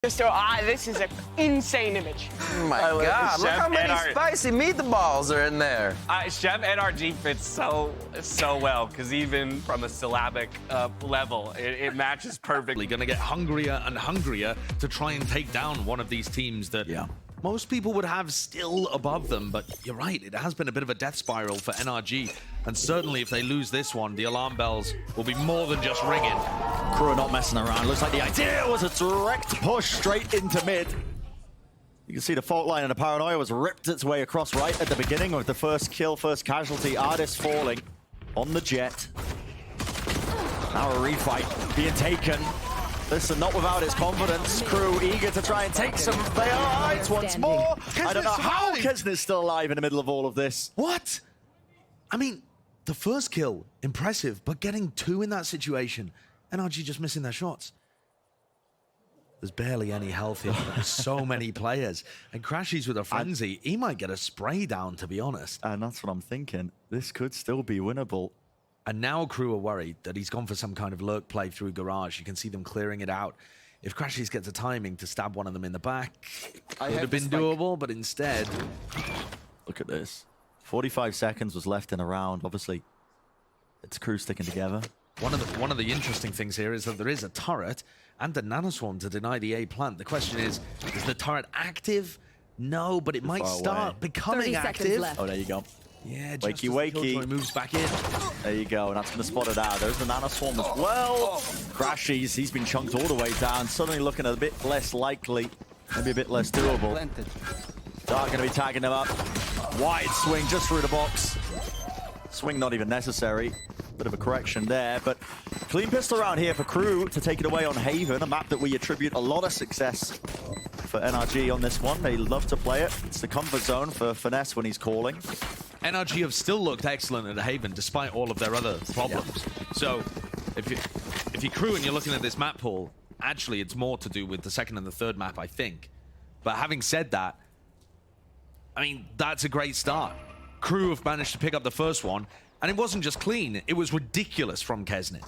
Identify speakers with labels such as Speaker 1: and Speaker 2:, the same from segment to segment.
Speaker 1: This is an insane image.
Speaker 2: Oh my God, look how many spicy meatballs are in there.
Speaker 3: Chef NRG fits so well, because even from a syllabic level, it matches perfectly.
Speaker 4: Going to get hungrier and hungrier to try and take down one of these teams that most people would have still above them. But you're right, it has been a bit of a death spiral for NRG. And certainly if they lose this one, the alarm bells will be more than just ringing.
Speaker 5: KRU are not messing around. Looks like the idea was a direct push straight into mid. You can see the fault line and the paranoia was ripped its way across right at the beginning with the first kill, first casualty. Artist falling on the jet. Now a refight being taken. Listen, not without its confidence. KRU eager to try and take some heights once more. I don't know how Kesnet's still alive in the middle of all of this.
Speaker 4: What? I mean, the first kill, impressive, but getting two in that situation, NRG just missing their shots. There's barely any health here. There's so many players. And Crashies with a frenzy, he might get a spray down, to be honest.
Speaker 5: And that's what I'm thinking. This could still be winnable.
Speaker 4: And now KRU are worried that he's gone for some kind of lurk play through Garage. You can see them clearing it out. If Crashies gets a timing to stab one of them in the back, it would have been doable, but instead...
Speaker 5: Look at this. 45 seconds was left in a round. Obviously, it's KRU sticking together.
Speaker 4: One of the interesting things here is that there is a turret and a nanoswarm to deny the A plant. The question is the turret active? No, but it might start becoming active.
Speaker 5: Oh, there you go.
Speaker 4: Yeah,
Speaker 5: wakey.
Speaker 4: Moves back in.
Speaker 5: There you go, and that's going to spot it out. There's the nanoswarm as well. Crashies, he's been chunked all the way down. Suddenly looking a bit less likely, maybe a bit less doable. Dark going to be tagging them up. Wide swing just through the box. Swing not even necessary. Bit of a correction there, but clean pistol round here for KRU to take it away on Haven, a map that we attribute a lot of success for NRG on this one. They love to play it. It's the comfort zone for Finesse when he's calling.
Speaker 4: NRG have still looked excellent at Haven despite all of their other problems. So if you're KRU and you're looking at this map pool, actually it's more to do with the second and the third map, I think. But having said that, I mean, that's a great start. KRU have managed to pick up the first one, and it wasn't just clean, it was ridiculous from Kesnet.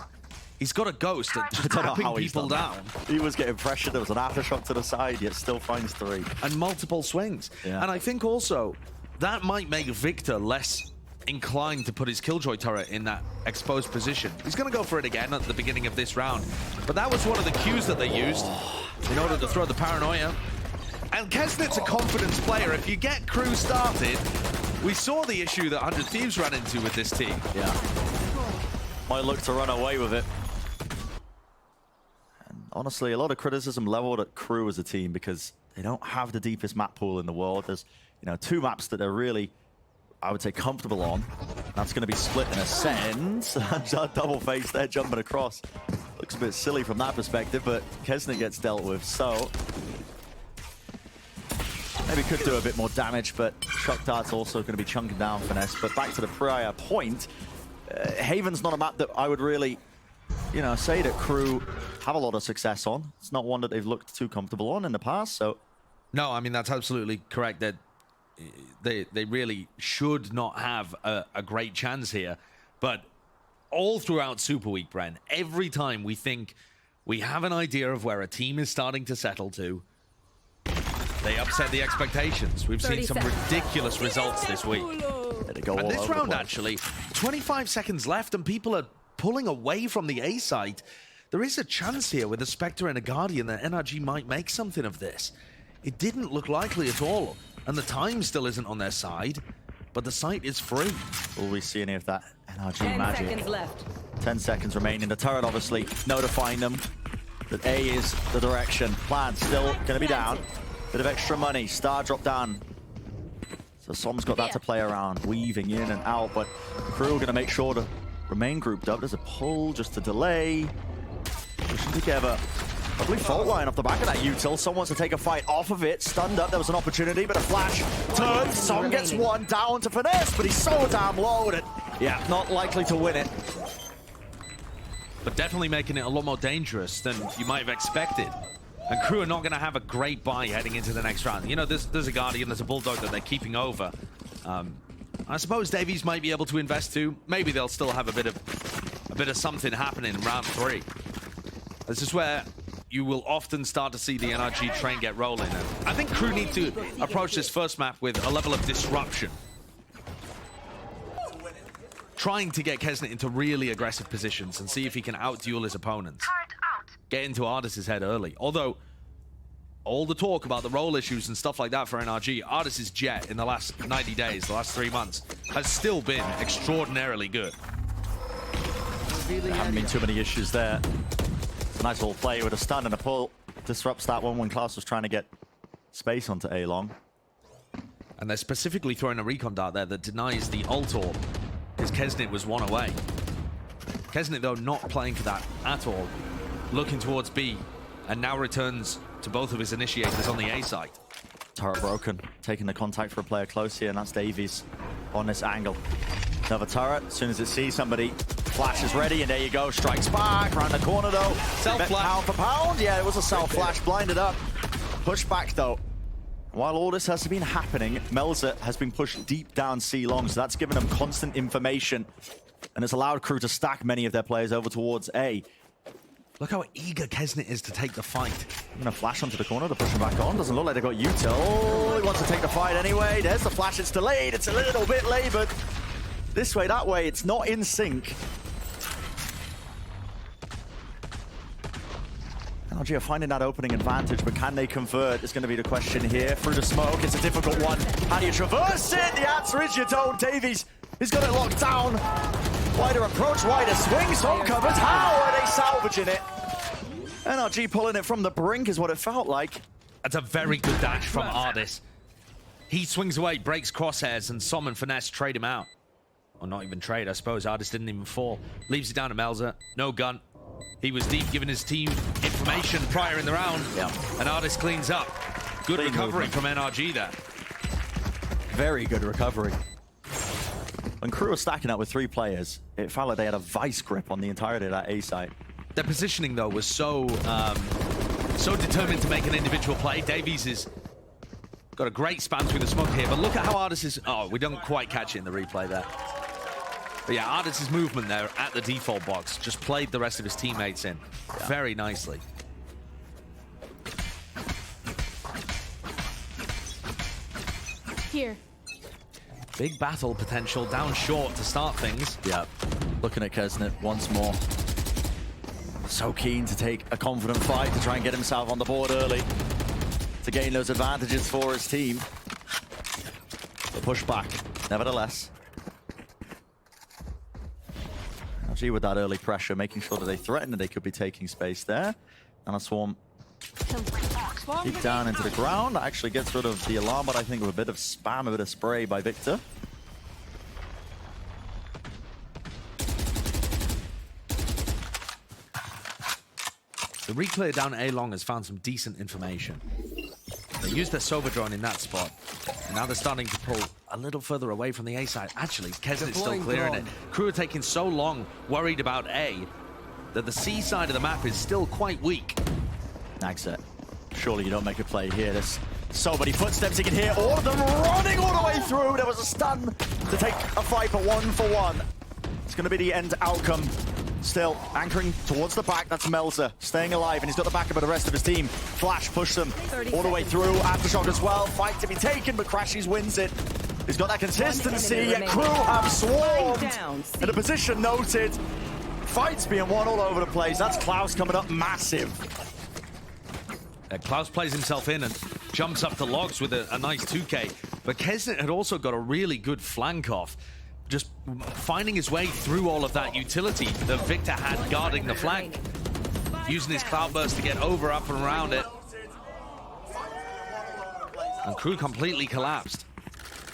Speaker 4: He's got a ghost at just tapping people down.
Speaker 5: He was getting pressure, there was an aftershock to the side, yet still finds three.
Speaker 4: And multiple swings. And I think also, that might make Victor less inclined to put his Killjoy turret in that exposed position. He's going to go for it again at the beginning of this round. But that was one of the cues that they used in order to throw the paranoia. And Kesnet's a confidence player. If you get KRU started, we saw the issue that 100 Thieves ran into with this team.
Speaker 5: Yeah. Might look to run away with it. And honestly, a lot of criticism leveled at KRU as a team because they don't have the deepest map pool in the world. There's, you know, two maps that they're really, I would say, comfortable on. That's going to be split in a sense. Double face there, jumping across. Looks a bit silly from that perspective, but Kesnet gets dealt with, so... Maybe could do a bit more damage, but Shock Dart's also going to be chunking down Finesse. But back to the prior point, Haven's not a map that I would really, you know, say that KRU have a lot of success on. It's not one that they've looked too comfortable on in the past, so...
Speaker 4: No, I mean, that's absolutely correct. That they really should not have a great chance here. But all throughout Super Week, Bren, every time we think we have an idea of where a team is starting to settle to, they upset the expectations. We've seen some ridiculous results this week.
Speaker 5: And
Speaker 4: this round, actually, 25 seconds left and people are pulling away from the A site. There is a chance here with a Spectre and a Guardian that NRG might make something of this. It didn't look likely at all, and the time still isn't on their side, but the site is free.
Speaker 5: Will we see any of that NRG magic?
Speaker 6: 10 seconds left.
Speaker 5: 10 seconds remaining. The turret obviously notifying them that A is the direction. Plan still going to be down. Bit of extra money. Star drop down. So Som's got that to play around, weaving in and out, but KRU are going to make sure to remain grouped up. There's a pull just to delay. Pushing together. Probably fault line off the back of that util. Some wants to take a fight off of it. Stunned up. There was an opportunity, but a flash turns. Som gets one down to Finesse, but he's so damn low that, yeah, not likely to win it.
Speaker 4: But definitely making it a lot more dangerous than you might have expected. And KRU are not going to have a great buy heading into the next round. You know, there's a Guardian, there's a Bulldog that they're keeping over. I suppose Davies might be able to invest too. Maybe they'll still have a bit of something happening in round 3. This is where you will often start to see the NRG train get rolling. I think Crew need to approach this first map with a level of disruption. Trying to get Kesnet into really aggressive positions and see if he can out-duel his opponents. Get into Ardis's head early. Although, all the talk about the role issues and stuff like that for NRG, Ardis's jet in the last 90 days, the last 3 months, has still been extraordinarily good.
Speaker 5: There haven't been too many issues there. It's a nice little play with a stun and a pull. Disrupts that one when Klaus was trying to get space onto A-Long.
Speaker 4: And they're specifically throwing a recon dart there that denies the ult orb, because Kesnet was one away. Kesnet, though, not playing for that at all. Looking towards B, and now returns to both of his initiators on the A side.
Speaker 5: Turret broken, taking the contact for a player close here, and that's Davies on this angle. Another turret, as soon as it sees somebody, flash is ready, and there you go, strikes back, around the corner though.
Speaker 4: Self-flash.
Speaker 5: Pound for pound, yeah, it was a self-flash, blinded up. Push back though. While all this has been happening, Melzer has been pushed deep down C long, so that's given them constant information, and it's allowed Crew to stack many of their players over towards A.
Speaker 4: Look how eager Kesnet is to take the fight.
Speaker 5: I'm gonna flash onto the corner to push him back on. Doesn't look like they got util. Oh, he wants to take the fight anyway. There's the flash, it's delayed, it's a little bit labored. This way, that way, it's not in sync. NRG are finding that opening advantage, but can they convert? Is going to be the question here. Through the smoke, it's a difficult one. How do you traverse it? The answer is you don't. Davies, he's got it locked down. Wider approach, wider swing, some covers. How are they salvaging it? NRG pulling it from the brink is what it felt like.
Speaker 4: That's a very good dash from Ardis. He swings away, breaks crosshairs, and Som and Finesse trade him out. Or not even trade, I suppose. Ardis didn't even fall. Leaves it down to Melzer. No gun. He was deep, giving his team information prior in the round.
Speaker 5: Yeah.
Speaker 4: And Ardis cleans up. Good
Speaker 5: Clean
Speaker 4: recovery
Speaker 5: movement
Speaker 4: from NRG there.
Speaker 5: Very good recovery. When Crew was stacking up with 3 players, it felt like they had a vice grip on the entirety of that A site.
Speaker 4: Their positioning, though, was so determined to make an individual play. Davies has got a great span through the smoke here, but look at how Ardis is... Oh, we don't quite catch it in the replay there. But yeah, Ardis' movement there at the default box just played the rest of his teammates in very nicely.
Speaker 6: Here.
Speaker 4: Big battle potential down short to start things.
Speaker 5: Yeah, looking at Kesnet once more. So keen to take a confident fight to try and get himself on the board early to gain those advantages for his team. The pushback, nevertheless. NRG with that early pressure, making sure that they threaten that they could be taking space there. And a swarm deep down into the ground. That actually gets rid of the alarm, but I think with a bit of spam, a bit of spray by Victor.
Speaker 4: The reclear down A-Long has found some decent information. They used their Sober drone in that spot, and now they're starting to pull a little further away from the A side. Actually, Kesnet's still clearing it. Crew are taking so long, worried about A, that the C side of the map is still quite weak.
Speaker 5: Nags it. Surely you don't make a play here. There's so many footsteps you can hear. All of them running all the way through. There was a stun to take a fight, but 1-for-1. It's going to be the end outcome. Still anchoring towards the back. That's Melzer staying alive, and he's got the backup of the rest of his team. Flash pushed them all the way through. Aftershock as well. Fight to be taken, but Crashies wins it. He's got that consistency. Yet Crew have swarmed. And the position noted. Fights being won all over the place. That's Klaus coming up massive.
Speaker 4: Klaus plays himself in and jumps up to logs with a nice 2K. But Kesnet had also got a really good flank off, just finding his way through all of that utility that Victor had guarding the flank. Using his cloudburst to get over, up and around it. And Crew completely collapsed.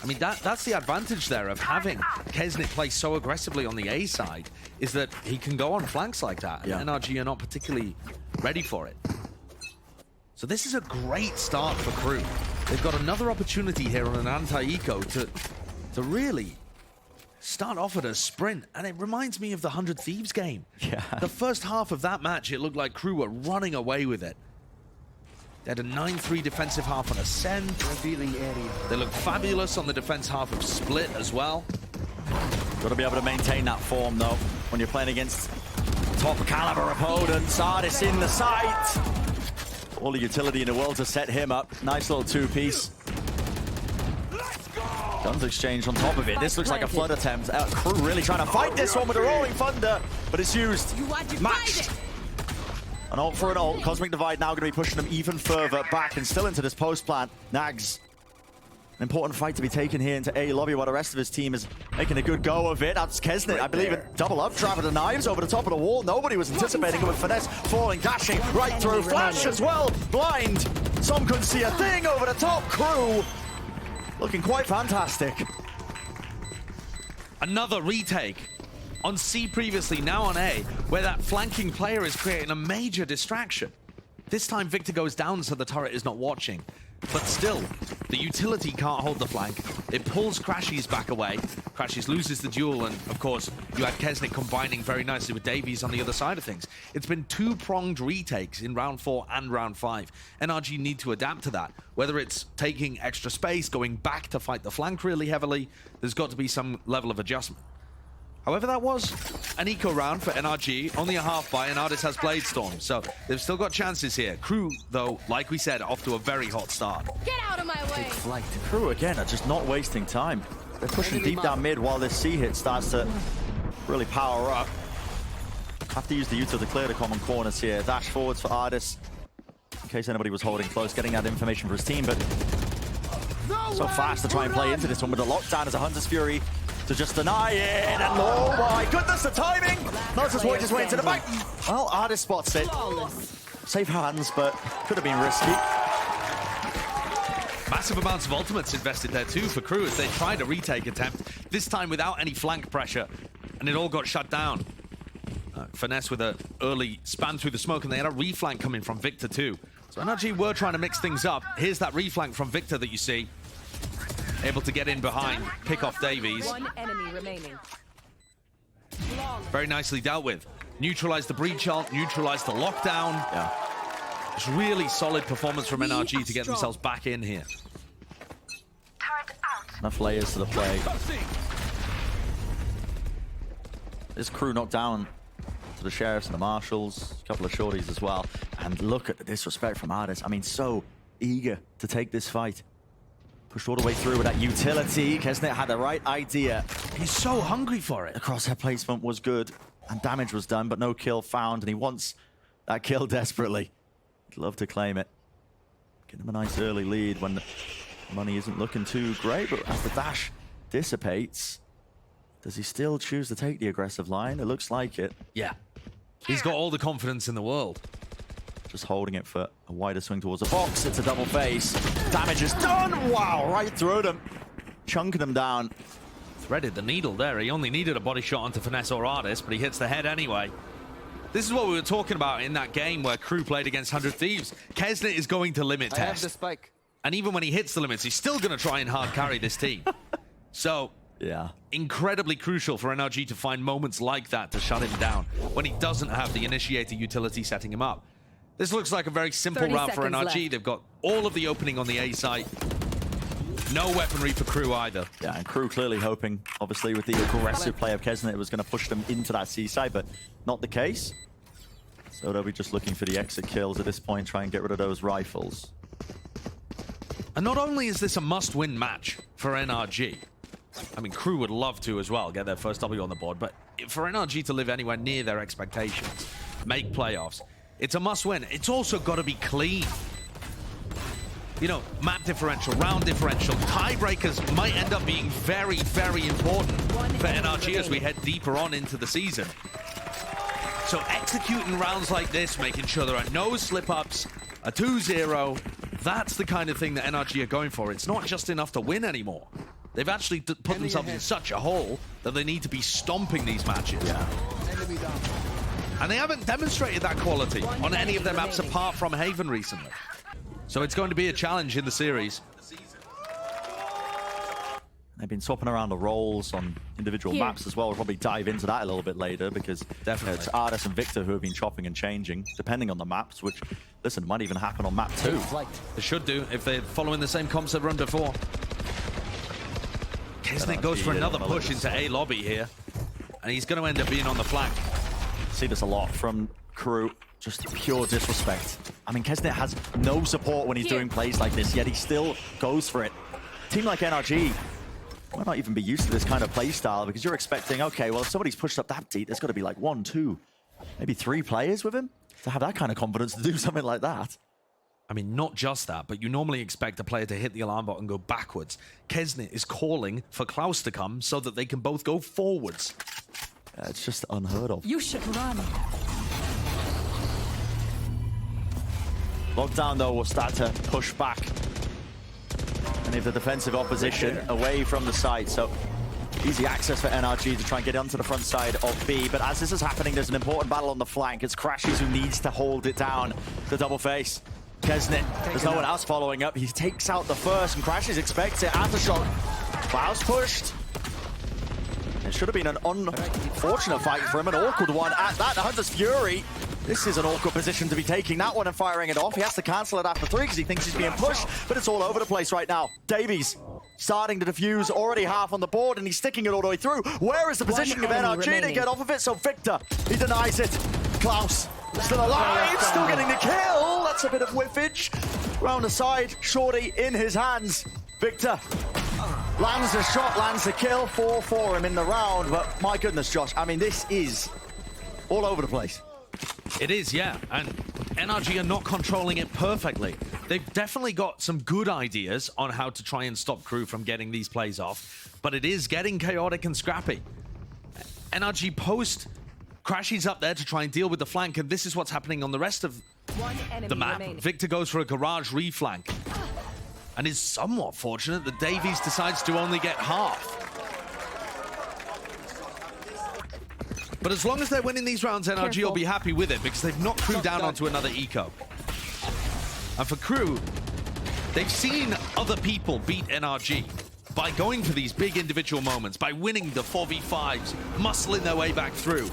Speaker 4: I mean, that's the advantage there of having Kesnet play so aggressively on the A side, is that he can go on flanks like that. And NRG are not particularly ready for it. So this is a great start for Crew. They've got another opportunity here on an anti-eco to really start off at a sprint. And it reminds me of the 100 Thieves game.
Speaker 5: Yeah.
Speaker 4: The first half of that match, it looked like Crew were running away with it. They had a 9-3 defensive half on Ascend.
Speaker 2: Revealing area.
Speaker 4: They looked fabulous on the defense half of Split as well.
Speaker 5: Got to be able to maintain that form, though, when you're playing against top caliber opponents. Ardis in the sight. All the utility in the world to set him up. Nice little two-piece. Guns exchange on top of it. This looks like a flood attempt. Crew really trying to fight this one with a rolling thunder, but it's used. Matched. An ult for an ult. Cosmic Divide now going to be pushing them even further back and still into this post plant. Nags. An important fight to be taken here into A lobby while the rest of his team is making a good go of it. That's Kesnet, I believe, it double up, trap with the knives over the top of the wall. Nobody was anticipating it with finesse, falling, dashing right through. Flash as well, blind. Some couldn't see a thing over the top. Crew looking quite fantastic.
Speaker 4: Another retake on C previously, now on A, where that flanking player is creating a major distraction. This time Victor goes down so the turret is not watching. But still, the utility can't hold the flank. It pulls Crashies back away. Crashies loses the duel, and of course, you had Kesnet combining very nicely with Davies on the other side of things. It's been two-pronged retakes in round 4 and round 5. NRG need to adapt to that. Whether it's taking extra space, going back to fight the flank really heavily, there's got to be some level of adjustment. However, that was an eco round for NRG, only a half buy, and Artist has Blade Storm, so they've still got chances here. Crew, though, like we said, off to a very hot start.
Speaker 6: Get out of my way!
Speaker 5: Flight. Crew, again, are just not wasting time. They're pushing deep down mid while this C hit starts to really power up. Have to use the util to clear the common corners here. Dash forwards for Artist, in case anybody was holding close, getting that information for his team, but so fast to try and play into this one with the lockdown as a Hunter's Fury to just deny it, and oh my goodness, the timing! Notice worked his way into the back. Well, Artist spots it. Safe hands, but could have been risky.
Speaker 4: Massive amounts of ultimates invested there too for Crew as they tried a retake attempt, this time without any flank pressure, and it all got shut down. Finesse with an early span through the smoke, and they had a reflank coming from Victor too. So NRG were trying to mix things up. Here's that reflank from Victor that you see. Able to get in behind, pick off Davies.
Speaker 6: One enemy remaining.
Speaker 4: Very nicely dealt with. Neutralize the breach ult, neutralize the lockdown.
Speaker 5: Yeah.
Speaker 4: It's really solid performance from NRG to get themselves back in here.
Speaker 5: Enough layers to the play. This Crew knocked down to the Sheriffs and the Marshals, a couple of shorties as well. And look at the disrespect from Artist. I mean, so eager to take this fight. Pushed all the way through with that utility. Kesnet had the right idea.
Speaker 4: He's so hungry for it.
Speaker 5: The crosshair placement was good and damage was done, but no kill found, and he wants that kill desperately. He'd love to claim it. Get him a nice early lead when the money isn't looking too great, but as the dash dissipates, does he still choose to take the aggressive line? It looks like it.
Speaker 4: Yeah. He's got all the confidence in the world.
Speaker 5: Just holding it for a wider swing towards the box. It's a double face. Damage is done. Wow, right through them. Chunking them down.
Speaker 4: Threaded the needle there. He only needed a body shot onto Finesse or Artist, but he hits the head anyway. This is what we were talking about in that game where Crew played against 100 Thieves. Kesnet is going to limit test.
Speaker 2: I have the spike.
Speaker 4: And even when he hits the limits, he's still going to try and hard carry this team. So,
Speaker 5: yeah,
Speaker 4: incredibly crucial for NRG to find moments like that to shut him down when he doesn't have the initiator utility setting him up. This looks like a very simple round for NRG. Left. They've got all of the opening on the A site. No weaponry for Crew either.
Speaker 5: Yeah, and Crew clearly hoping, obviously, with the aggressive play of Kesnet, it was going to push them into that C side, but not the case. So they'll be just looking for the exit kills at this point, try and get rid of those rifles.
Speaker 4: And not only is this a must-win match for NRG, I mean, Crew would love to as well, get their first W on the board, but for NRG to live anywhere near their expectations, make playoffs, it's a must-win. It's also got to be clean. You know, map differential, round differential, tiebreakers might end up being very, very important for NRG as we head deeper on into the season. So executing rounds like this, making sure there are no slip-ups, a 2-0, that's the kind of thing that NRG are going for. It's not just enough to win anymore. They've actually put themselves in such a hole that they need to be stomping these matches.
Speaker 5: Yeah.
Speaker 4: And they haven't demonstrated that quality on any of their maps apart from Haven recently. So it's going to be a challenge in the series.
Speaker 5: They've been swapping around the roles on individual maps as well. We'll probably dive into that a little bit later because
Speaker 4: definitely
Speaker 5: it's Artist and Victor who have been chopping and changing, depending on the maps, which, listen, might even happen on map 2.
Speaker 4: They should do if they're following the same comps they've run before. Kesnet goes for another push into A lobby here, and he's going to end up being on the flank.
Speaker 5: See this a lot from Crew. just pure disrespect. I mean, Kesnet has no support when he's doing plays like this, yet he still goes for it. A team like NRG might not even be used to this kind of play style because you're expecting, okay, well, if somebody's pushed up that deep, there's got to be like 1, 2, maybe 3 players with him to have that kind of confidence to do something like that.
Speaker 4: I mean, not just that, but you normally expect a player to hit the alarm button and go backwards. Kesnet is calling for Klaus to come so that they can both go forwards.
Speaker 5: It's just unheard of.
Speaker 6: You should run.
Speaker 5: Lockdown, though, will start to push back any of the defensive opposition away from the site. So easy access for NRG to try and get onto the front side of B. But as this is happening, there's an important battle on the flank. It's Crashies who needs to hold it down. The double face. Kesnet, there's no one else following up. He takes out the first, and Crashies expects it. Aftershock. Klaus pushed. It should have been an unfortunate fight for him, an awkward one at that. The Hunter's Fury. This is an awkward position to be taking that one and firing it off. He has to cancel it after 3 because he thinks he's being pushed, but it's all over the place right now. Davies starting to defuse, already half on the board, and he's sticking it all the way through. Where is the positioning of NRG to get off of it? So Victor, he denies it. Klaus, still alive, still getting the kill. That's a bit of whiffage. Round the side, Shorty in his hands. Victor lands the shot, lands the kill. 4 for him in the round, but my goodness, Josh, I mean, this is all over the place.
Speaker 4: It is, yeah, and NRG are not controlling it perfectly. They've definitely got some good ideas on how to try and stop KRU from getting these plays off, but it is getting chaotic and scrappy. NRG post Crashies up there to try and deal with the flank, and this is what's happening on the rest of the map. Victor goes for a garage reflank, and is somewhat fortunate that Davies decides to only get half. But as long as they're winning these rounds, NRG will be happy with it because they've knocked KRU down onto another eco. And for KRU, they've seen other people beat NRG by going for these big individual moments, by winning the 4v5s, muscling their way back through.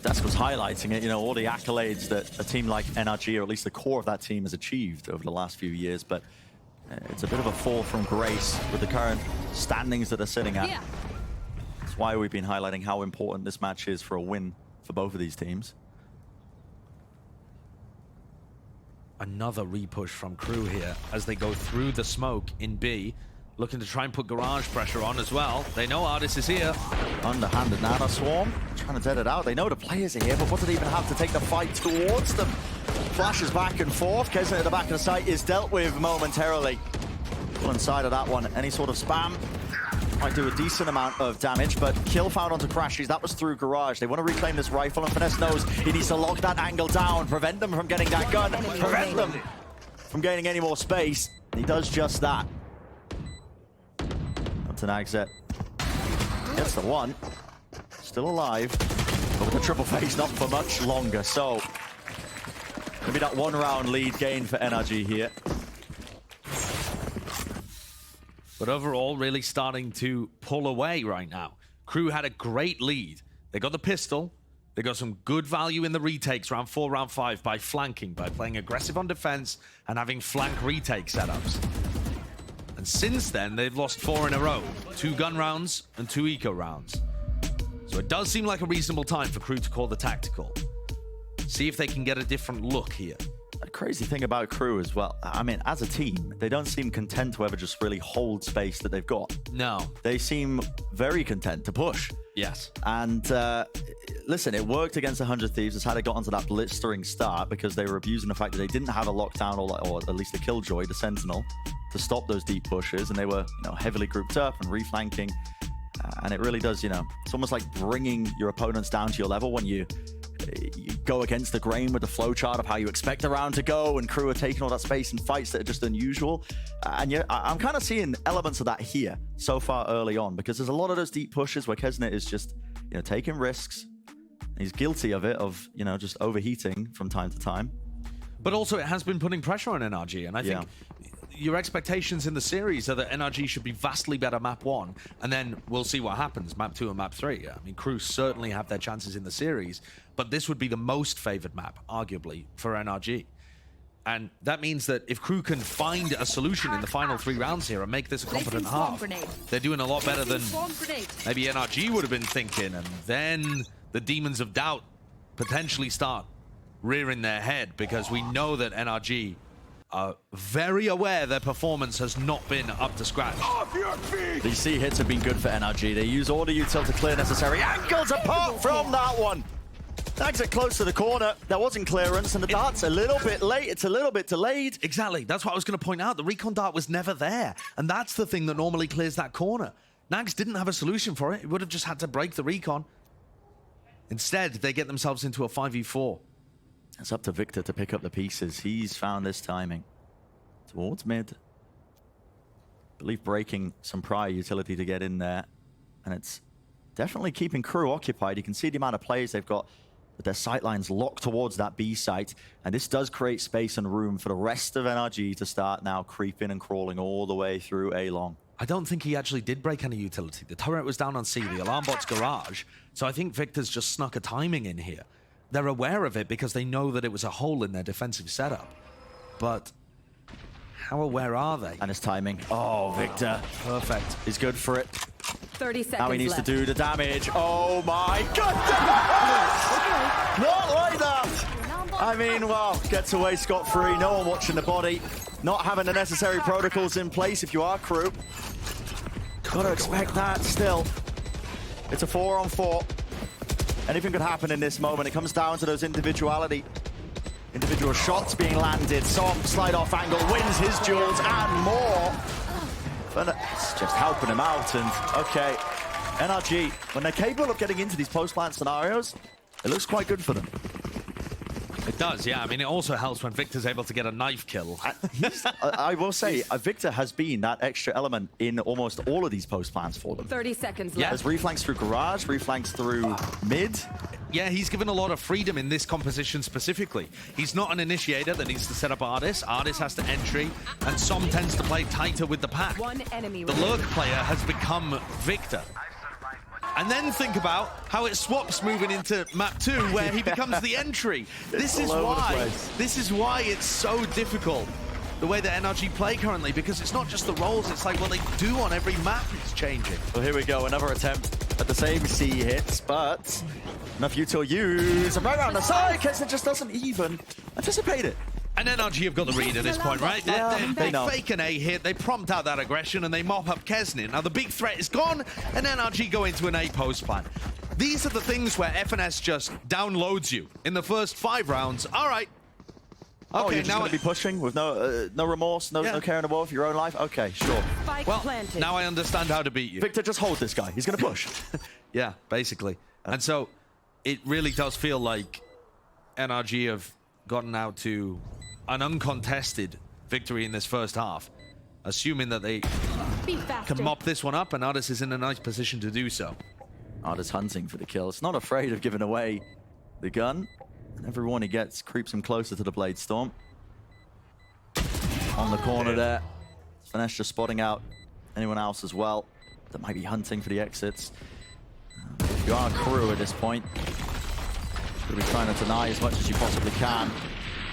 Speaker 5: That's what's highlighting it, you know, all the accolades that a team like NRG, or at least the core of that team, has achieved over the last few years. But it's a bit of a fall from grace with the current standings that they're sitting at.
Speaker 6: Yeah.
Speaker 5: That's why we've been highlighting how important this match is for a win for both of these teams.
Speaker 4: Another repush from KRU here as they go through the smoke in B, looking to try and put garage pressure on as well. They know Artis is here.
Speaker 5: Underhanded Nano Swarm, trying to dead it out. They know the players are here, but what do they even have to take the fight towards them? Flashes back and forth. Kesnet at the back of the site is dealt with momentarily. Well, inside of that one, any sort of spam might do a decent amount of damage, but kill found onto Crashies. That was through garage. They want to reclaim this rifle, and Finesse knows he needs to lock that angle down, prevent them from getting that gun, prevent them from gaining any more space. And he does just that. That's an Agzet. Gets the one. Still alive, but with the triple face, not for much longer. So maybe that 1 round lead gain for NRG here.
Speaker 4: But overall, really starting to pull away right now. KRU had a great lead. They got the pistol. They got some good value in the retakes round 4, round 5 by flanking, by playing aggressive on defense and having flank retake setups. And since then, they've lost 4 in a row. 2 gun rounds and 2 eco rounds. So it does seem like a reasonable time for KRU to call the tactical. See if they can get a different look here.
Speaker 5: The crazy thing about KRU as well, I mean, as a team, they don't seem content to ever just really hold space that they've got.
Speaker 4: No.
Speaker 5: They seem very content to push.
Speaker 4: Yes.
Speaker 5: And listen, it worked against the 100 Thieves. It's how they got onto that blistering start because they were abusing the fact that they didn't have a lockdown or at least a Killjoy, the Sentinel, to stop those deep pushes. And they were, you know, heavily grouped up and reflanking. And it really does, you know, it's almost like bringing your opponents down to your level when you go against the grain with the flowchart of how you expect the round to go, and KRU are taking all that space in fights that are just unusual. And yeah, I'm kind of seeing elements of that here so far early on, because there's a lot of those deep pushes where Kesnet is just, you know, taking risks. He's guilty of it, of, you know, just overheating from time to time.
Speaker 4: But also it has been putting pressure on NRG, and I think your expectations in the series are that NRG should be vastly better map 1, and then we'll see what happens map 2 and map 3. I mean, KRU certainly have their chances in the series, but this would be the most favored map, arguably, for NRG. And that means that if KRU can find a solution in the final 3 rounds here and make this a competent half, they're doing a lot better than maybe NRG would have been thinking, and then the demons of doubt potentially start rearing their head, because we know that NRG are very aware their performance has not been up to scratch.
Speaker 5: These C hits have been good for NRG. They use all the util to clear necessary angles apart from that one. Nags it close to the corner. There wasn't clearance, and the dart's a little bit late. It's a little bit delayed.
Speaker 4: Exactly. That's what I was going to point out. The recon dart was never there, and that's the thing that normally clears that corner. Nags didn't have a solution for it. It would have just had to break the recon. Instead, they get themselves into a 5v4.
Speaker 5: It's up to Victor to pick up the pieces. He's found this timing. Towards mid. I believe breaking some prior utility to get in there. And it's definitely keeping KRU occupied. You can see the amount of players they've got with their sightlines locked towards that B site. And this does create space and room for the rest of NRG to start now creeping and crawling all the way through A long.
Speaker 4: I don't think he actually did break any utility. The turret was down on C, the alarm bot's garage. So I think Victor's just snuck a timing in here. They're aware of it because they know that it was a hole in their defensive setup. But how aware are they?
Speaker 5: And his timing. Oh, Victor.
Speaker 4: Perfect.
Speaker 5: He's good for it.
Speaker 6: 30 seconds
Speaker 5: Now he needs
Speaker 6: left.
Speaker 5: to do the damage. Oh my god! Not like that! I mean, well, gets away scot-free. No one watching the body. Not having the necessary protocols in place if you are KRU. Gotta expect that still. It's a 4-on-4. Anything could happen in this moment. It comes down to those individual shots being landed. Som, slide off angle, wins his duels and more. But it's just helping him out. And okay, NRG, when they're capable of getting into these post-plant scenarios, it looks quite good for them.
Speaker 4: It does, yeah. I mean, it also helps when Victor's able to get a knife kill.
Speaker 5: I will say, Victor has been that extra element in almost all of these post-plants for them.
Speaker 6: 30 seconds
Speaker 4: Yeah.
Speaker 6: left.
Speaker 5: There's reflanks through garage, reflanks through mid.
Speaker 4: Yeah, he's given a lot of freedom in this composition specifically. He's not an initiator that needs to set up Ardis. Ardis has to entry, and Som tends to play tighter with the pack.
Speaker 6: One enemy
Speaker 4: The
Speaker 6: remaining.
Speaker 4: lurk player has become Victor. And then think about how it swaps moving into map 2, where he becomes the entry. This is
Speaker 5: all over the
Speaker 4: why.
Speaker 5: place.
Speaker 4: This is why it's so difficult, the way that NRG play currently, because it's not just the roles, it's like what they do on every map is changing.
Speaker 5: Well, here we go, another attempt at the same C hits, but enough util use. And right around the side, Kessler just doesn't even anticipate it.
Speaker 4: And NRG have got the read at this point, right?
Speaker 5: Yeah,
Speaker 4: They
Speaker 5: they know.
Speaker 4: fake an A hit, they prompt out that aggression, and they mop up Kesnin. Now the big threat is gone, and NRG go into an A post plan. These are the things where FNS just downloads you in the first 5 rounds. All right.
Speaker 5: Oh,
Speaker 4: Okay,
Speaker 5: you're just
Speaker 4: now
Speaker 5: going to be pushing with no remorse, no care in the world for your own life? Okay, sure.
Speaker 6: Spike
Speaker 4: well,
Speaker 6: planted.
Speaker 4: now I understand how to beat you.
Speaker 5: Victor, just hold this guy. He's going to push.
Speaker 4: Yeah, basically. And so it really does feel like NRG have gotten out to an uncontested victory in this first half, assuming that they
Speaker 6: Be faster.
Speaker 4: can mop this one up, and Ardis is in a nice position to do so.
Speaker 5: Ardis hunting for the kill. It's not afraid of giving away the gun. And every one he gets creeps him closer to the Blade Storm. On the corner there. Finesse just spotting out anyone else as well that might be hunting for the exits. If you are KRU at this point, you'll be trying to deny as much as you possibly can.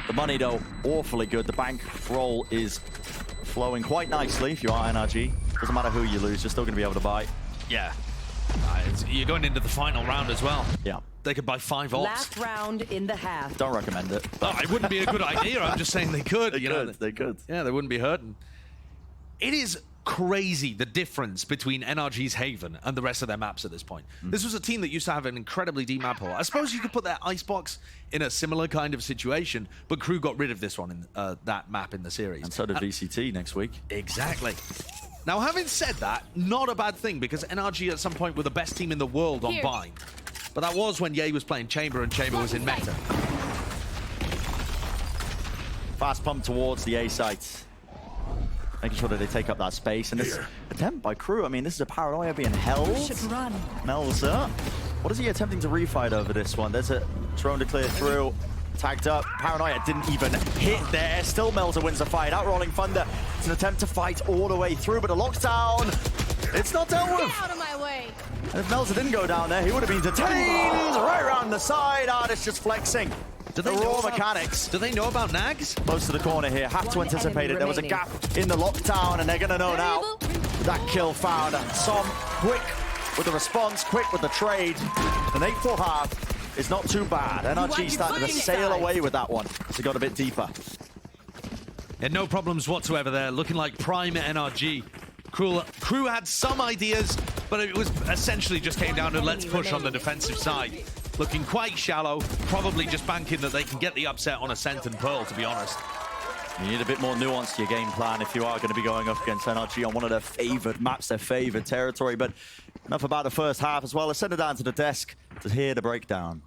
Speaker 5: The money, though, awfully good. The bankroll is flowing quite nicely if you are NRG. Doesn't matter who you lose, you're still going to be able to buy.
Speaker 4: Yeah. You're going into the final round as well.
Speaker 5: Yeah.
Speaker 4: They could buy 5 ults.
Speaker 6: Last round in the half.
Speaker 5: Don't recommend it.
Speaker 4: Oh, it wouldn't be a good idea. I'm just saying they could.
Speaker 5: They
Speaker 4: you
Speaker 5: could.
Speaker 4: know,
Speaker 5: They could.
Speaker 4: Yeah, they wouldn't be hurting. It is crazy the difference between NRG's Haven and the rest of their maps at this point. This was a team that used to have an incredibly deep map pool. I suppose you could put their Icebox in a similar kind of situation, but KRU got rid of this one in that map in the series.
Speaker 5: And so did VCT next week.
Speaker 4: Exactly. Now, having said that, not a bad thing, because NRG at some point were the best team in the world on
Speaker 6: Here.
Speaker 4: Bind. But that was when Ye was playing Chamber and Chamber was in meta.
Speaker 5: Fast pump towards the A site. Making sure that they take up that space. And this attempt by KRU, I mean, this is a paranoia being held.
Speaker 6: Run.
Speaker 5: Melzer. What is he attempting to refight over this one? There's a drone to clear through. Tagged up. Paranoia didn't even hit there. Still Melzer wins the fight. Outrolling Thunder. It's an attempt to fight all the way through, but a lockdown. It's not dealt with.
Speaker 6: Get out of my way.
Speaker 5: And if Melzer didn't go down there, he would have been detained right around the side. Ardis just flexing.
Speaker 4: Do
Speaker 5: The
Speaker 4: they know
Speaker 5: raw
Speaker 4: about-
Speaker 5: mechanics.
Speaker 4: Do they know about Nags?
Speaker 5: Close to the corner here. Have to
Speaker 6: One
Speaker 5: anticipate
Speaker 6: enemy
Speaker 5: it. There was a
Speaker 6: remaining.
Speaker 5: gap in the lockdown, and they're going to know now. That kill found. Som quick with the response, quick with the trade. An 8-4 half. is not too bad. NRG starting to sail away with that one. They got a bit deeper.
Speaker 4: Yeah, no problems whatsoever there. Looking like prime NRG. Crew had some ideas, but it was essentially just came down to let's push on the defensive side. Looking quite shallow, probably just banking that they can get the upset on Ascent and Pearl, to be honest.
Speaker 5: You need a bit more nuance to your game plan if you are going to be going up against NRG on one of their favored maps, their favored territory. But enough about the first half as well. Let's send it down to the desk to hear the breakdown.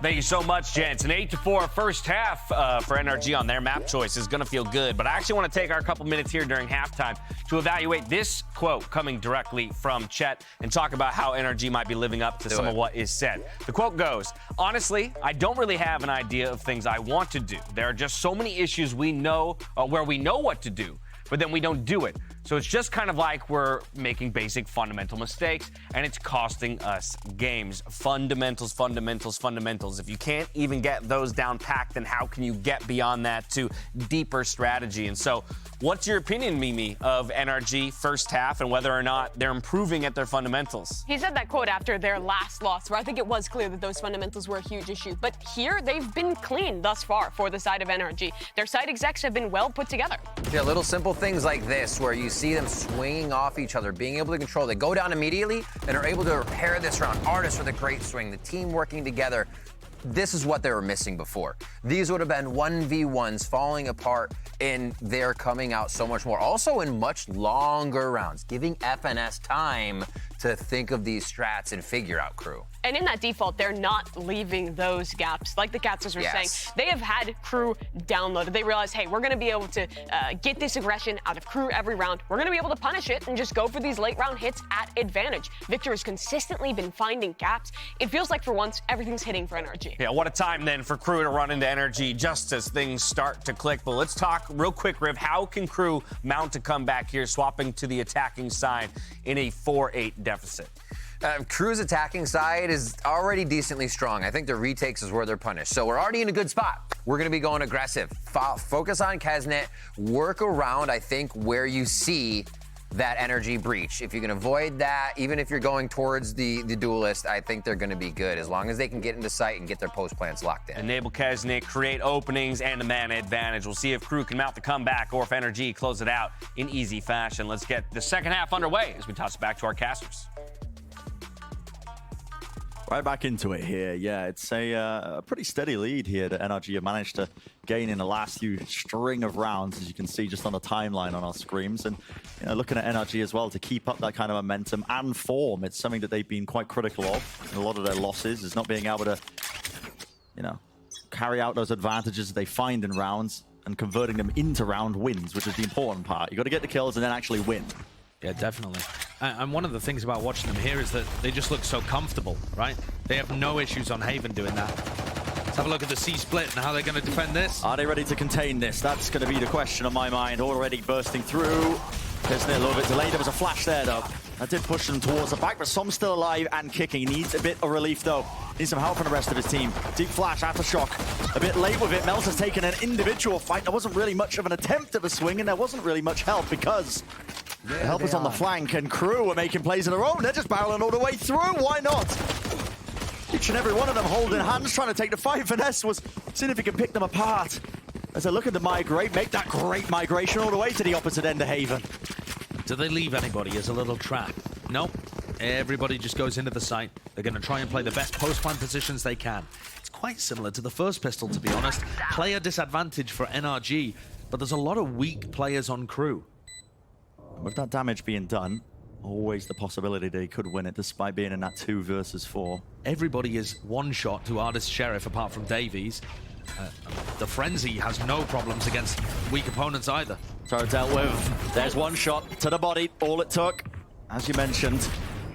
Speaker 3: Thank you so much, gents. An 8-4 first half for NRG on their map choice is going to feel good. But I actually want to take our couple minutes here during halftime to evaluate this quote coming directly from Chet and talk about how NRG might be living up to some of what is said. The quote goes, "Honestly, I don't really have an idea of things I want to do. There are just so many issues we know where we know what to do, but then we don't do it. So it's just kind of like we're making basic fundamental mistakes, and it's costing us games. Fundamentals, fundamentals, fundamentals. If you can't even get those down packed, then how can you get beyond that to deeper strategy?" And so what's your opinion, Mimi, of NRG first half and whether or not they're improving at their fundamentals?
Speaker 1: He said that quote after their last loss, where I think it was clear that those fundamentals were a huge issue. But here, they've been clean thus far for the side of NRG. Their side execs have been well put together.
Speaker 2: Yeah, little simple things like this where you see them swinging off each other, being able to control. They go down immediately and are able to repair this round. Artists with a great swing, the team working together. This is what they were missing before. These would have been 1v1s falling apart, and they're coming out so much more. Also in much longer rounds, giving FNS time to think of these strats and figure out Crew.
Speaker 1: And in that default, they're not leaving those gaps. Like the Catzers were saying, they have had Crew downloaded. They realize, hey, we're going to be able to get this aggression out of Crew every round. We're going to be able to punish it and just go for these late round hits at advantage. Victor has consistently been finding gaps. It feels like for once, everything's hitting for NRG.
Speaker 3: Yeah, what a time then for Crew to run into NRG just as things start to click. But let's talk real quick, Riv. How can Crew mount a comeback here, swapping to the attacking side in a 4-8 deficit?
Speaker 2: Crew's attacking side is already decently strong. I think the retakes is where they're punished. So we're already in a good spot. We're going to be going aggressive. Focus on Kesnet. Work around, I think, where you see that energy breach. If you can avoid that, even if you're going towards the duelist, I think they're going to be good as long as they can get into sight and get their post plans locked in.
Speaker 3: Enable Kesnet, create openings and the mana advantage. We'll see if Crew can mount the comeback or if NRG close it out in easy fashion. Let's get the second half underway as we toss it back to our casters.
Speaker 5: Right back into it here. Yeah, it's a pretty steady lead here that NRG have managed to gain in the last few string of rounds, as you can see just on the timeline on our screens. And looking at NRG as well to keep up that kind of momentum and form, it's something that they've been quite critical of. And a lot of their losses is not being able to, carry out those advantages they find in rounds and converting them into round wins, which is the important part. You got to get the kills and then actually win.
Speaker 4: Yeah, definitely. And one of the things about watching them here is that they just look so comfortable, right? They have no issues on Haven doing that. Let's have a look at the C split and how they're going to defend this.
Speaker 5: Are they ready to contain this? That's going to be the question on my mind. Already bursting through. Kesnet a little bit delayed. There was a flash there, though. That did push them towards the back, but Som's still alive and kicking. He needs a bit of relief, though. Needs some help from the rest of his team. Deep flash, aftershock. A bit late with it. Mel's has taken an individual fight. There wasn't really much of an attempt at a swing, and there wasn't really much help because the help is on the flank, and Crew are making plays of their own. They're just barreling all the way through. Why not? Each and every one of them holding hands, trying to take the fight. Finesse was seeing if he can pick them apart. As they look at the migrate, make that great migration all the way to the opposite end of Haven.
Speaker 4: Do they leave anybody as a little trap? Nope. Everybody just goes into the site. They're going to try and play the best post-plant positions they can. It's quite similar to the first pistol, to be honest. Player disadvantage for NRG, but there's a lot of weak players on Crew.
Speaker 5: With that damage being done, always the possibility they could win it, despite being in that 2 versus 4.
Speaker 4: Everybody is one shot to Artist Sheriff, apart from Davies. The Frenzy has no problems against weak opponents either.
Speaker 5: So dealt with. There's one shot to the body. All it took, as you mentioned.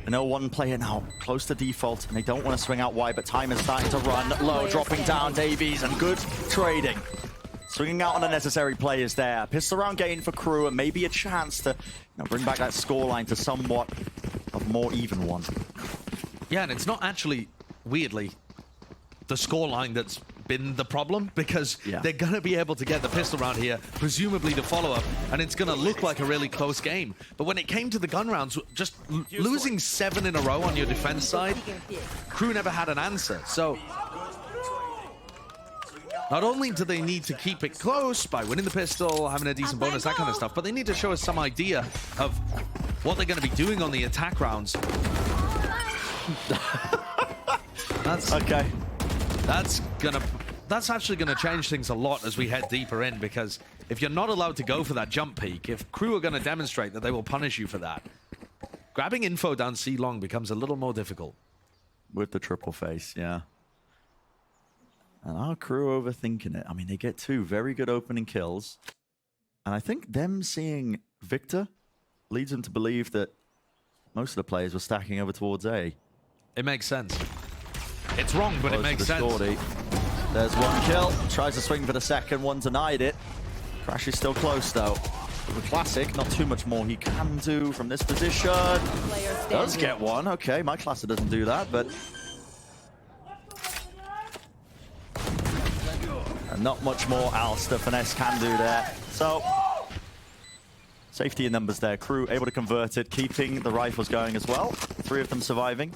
Speaker 5: No one player now close to default, and they don't want to swing out wide, but time is starting to run low, dropping down Davies, and good trading. Swinging out on unnecessary players there. Pistol round gain for Crew, and maybe a chance to bring back that scoreline to somewhat of a more even one.
Speaker 4: Yeah, and it's not actually, weirdly, the scoreline that's been the problem, because they're going to be able to get the pistol round here, presumably the follow-up, and it's going to look like a really close game. But when it came to the gun rounds, just losing 7 in a row on your defense side, KRU never had an answer. So not only do they need to keep it close by winning the pistol, having a decent bonus, that kind of stuff, but they need to show us some idea of what they're going to be doing on the attack rounds. That's okay. That's actually gonna change things a lot as we head deeper in, because if you're not allowed to go for that jump peak, if KRU are gonna demonstrate that they will punish you for that, grabbing info down C long becomes a little more difficult.
Speaker 5: With the triple face, yeah. And our KRU overthinking it. I mean, they get 2 very good opening kills. And I think them seeing Victor leads them to believe that most of the players were stacking over towards A.
Speaker 4: It makes sense. It's wrong, but it makes sense.
Speaker 5: Shorty. There's 1 kill. Tries to swing for the second one, denied it. Crash is still close, though. The classic, not too much more he can do from this position. Does get 1. Okay, my classic doesn't do that, but... And not much more else the finesse can do there. So... Safety in numbers there. KRU able to convert it, keeping the rifles going as well. 3 of them surviving.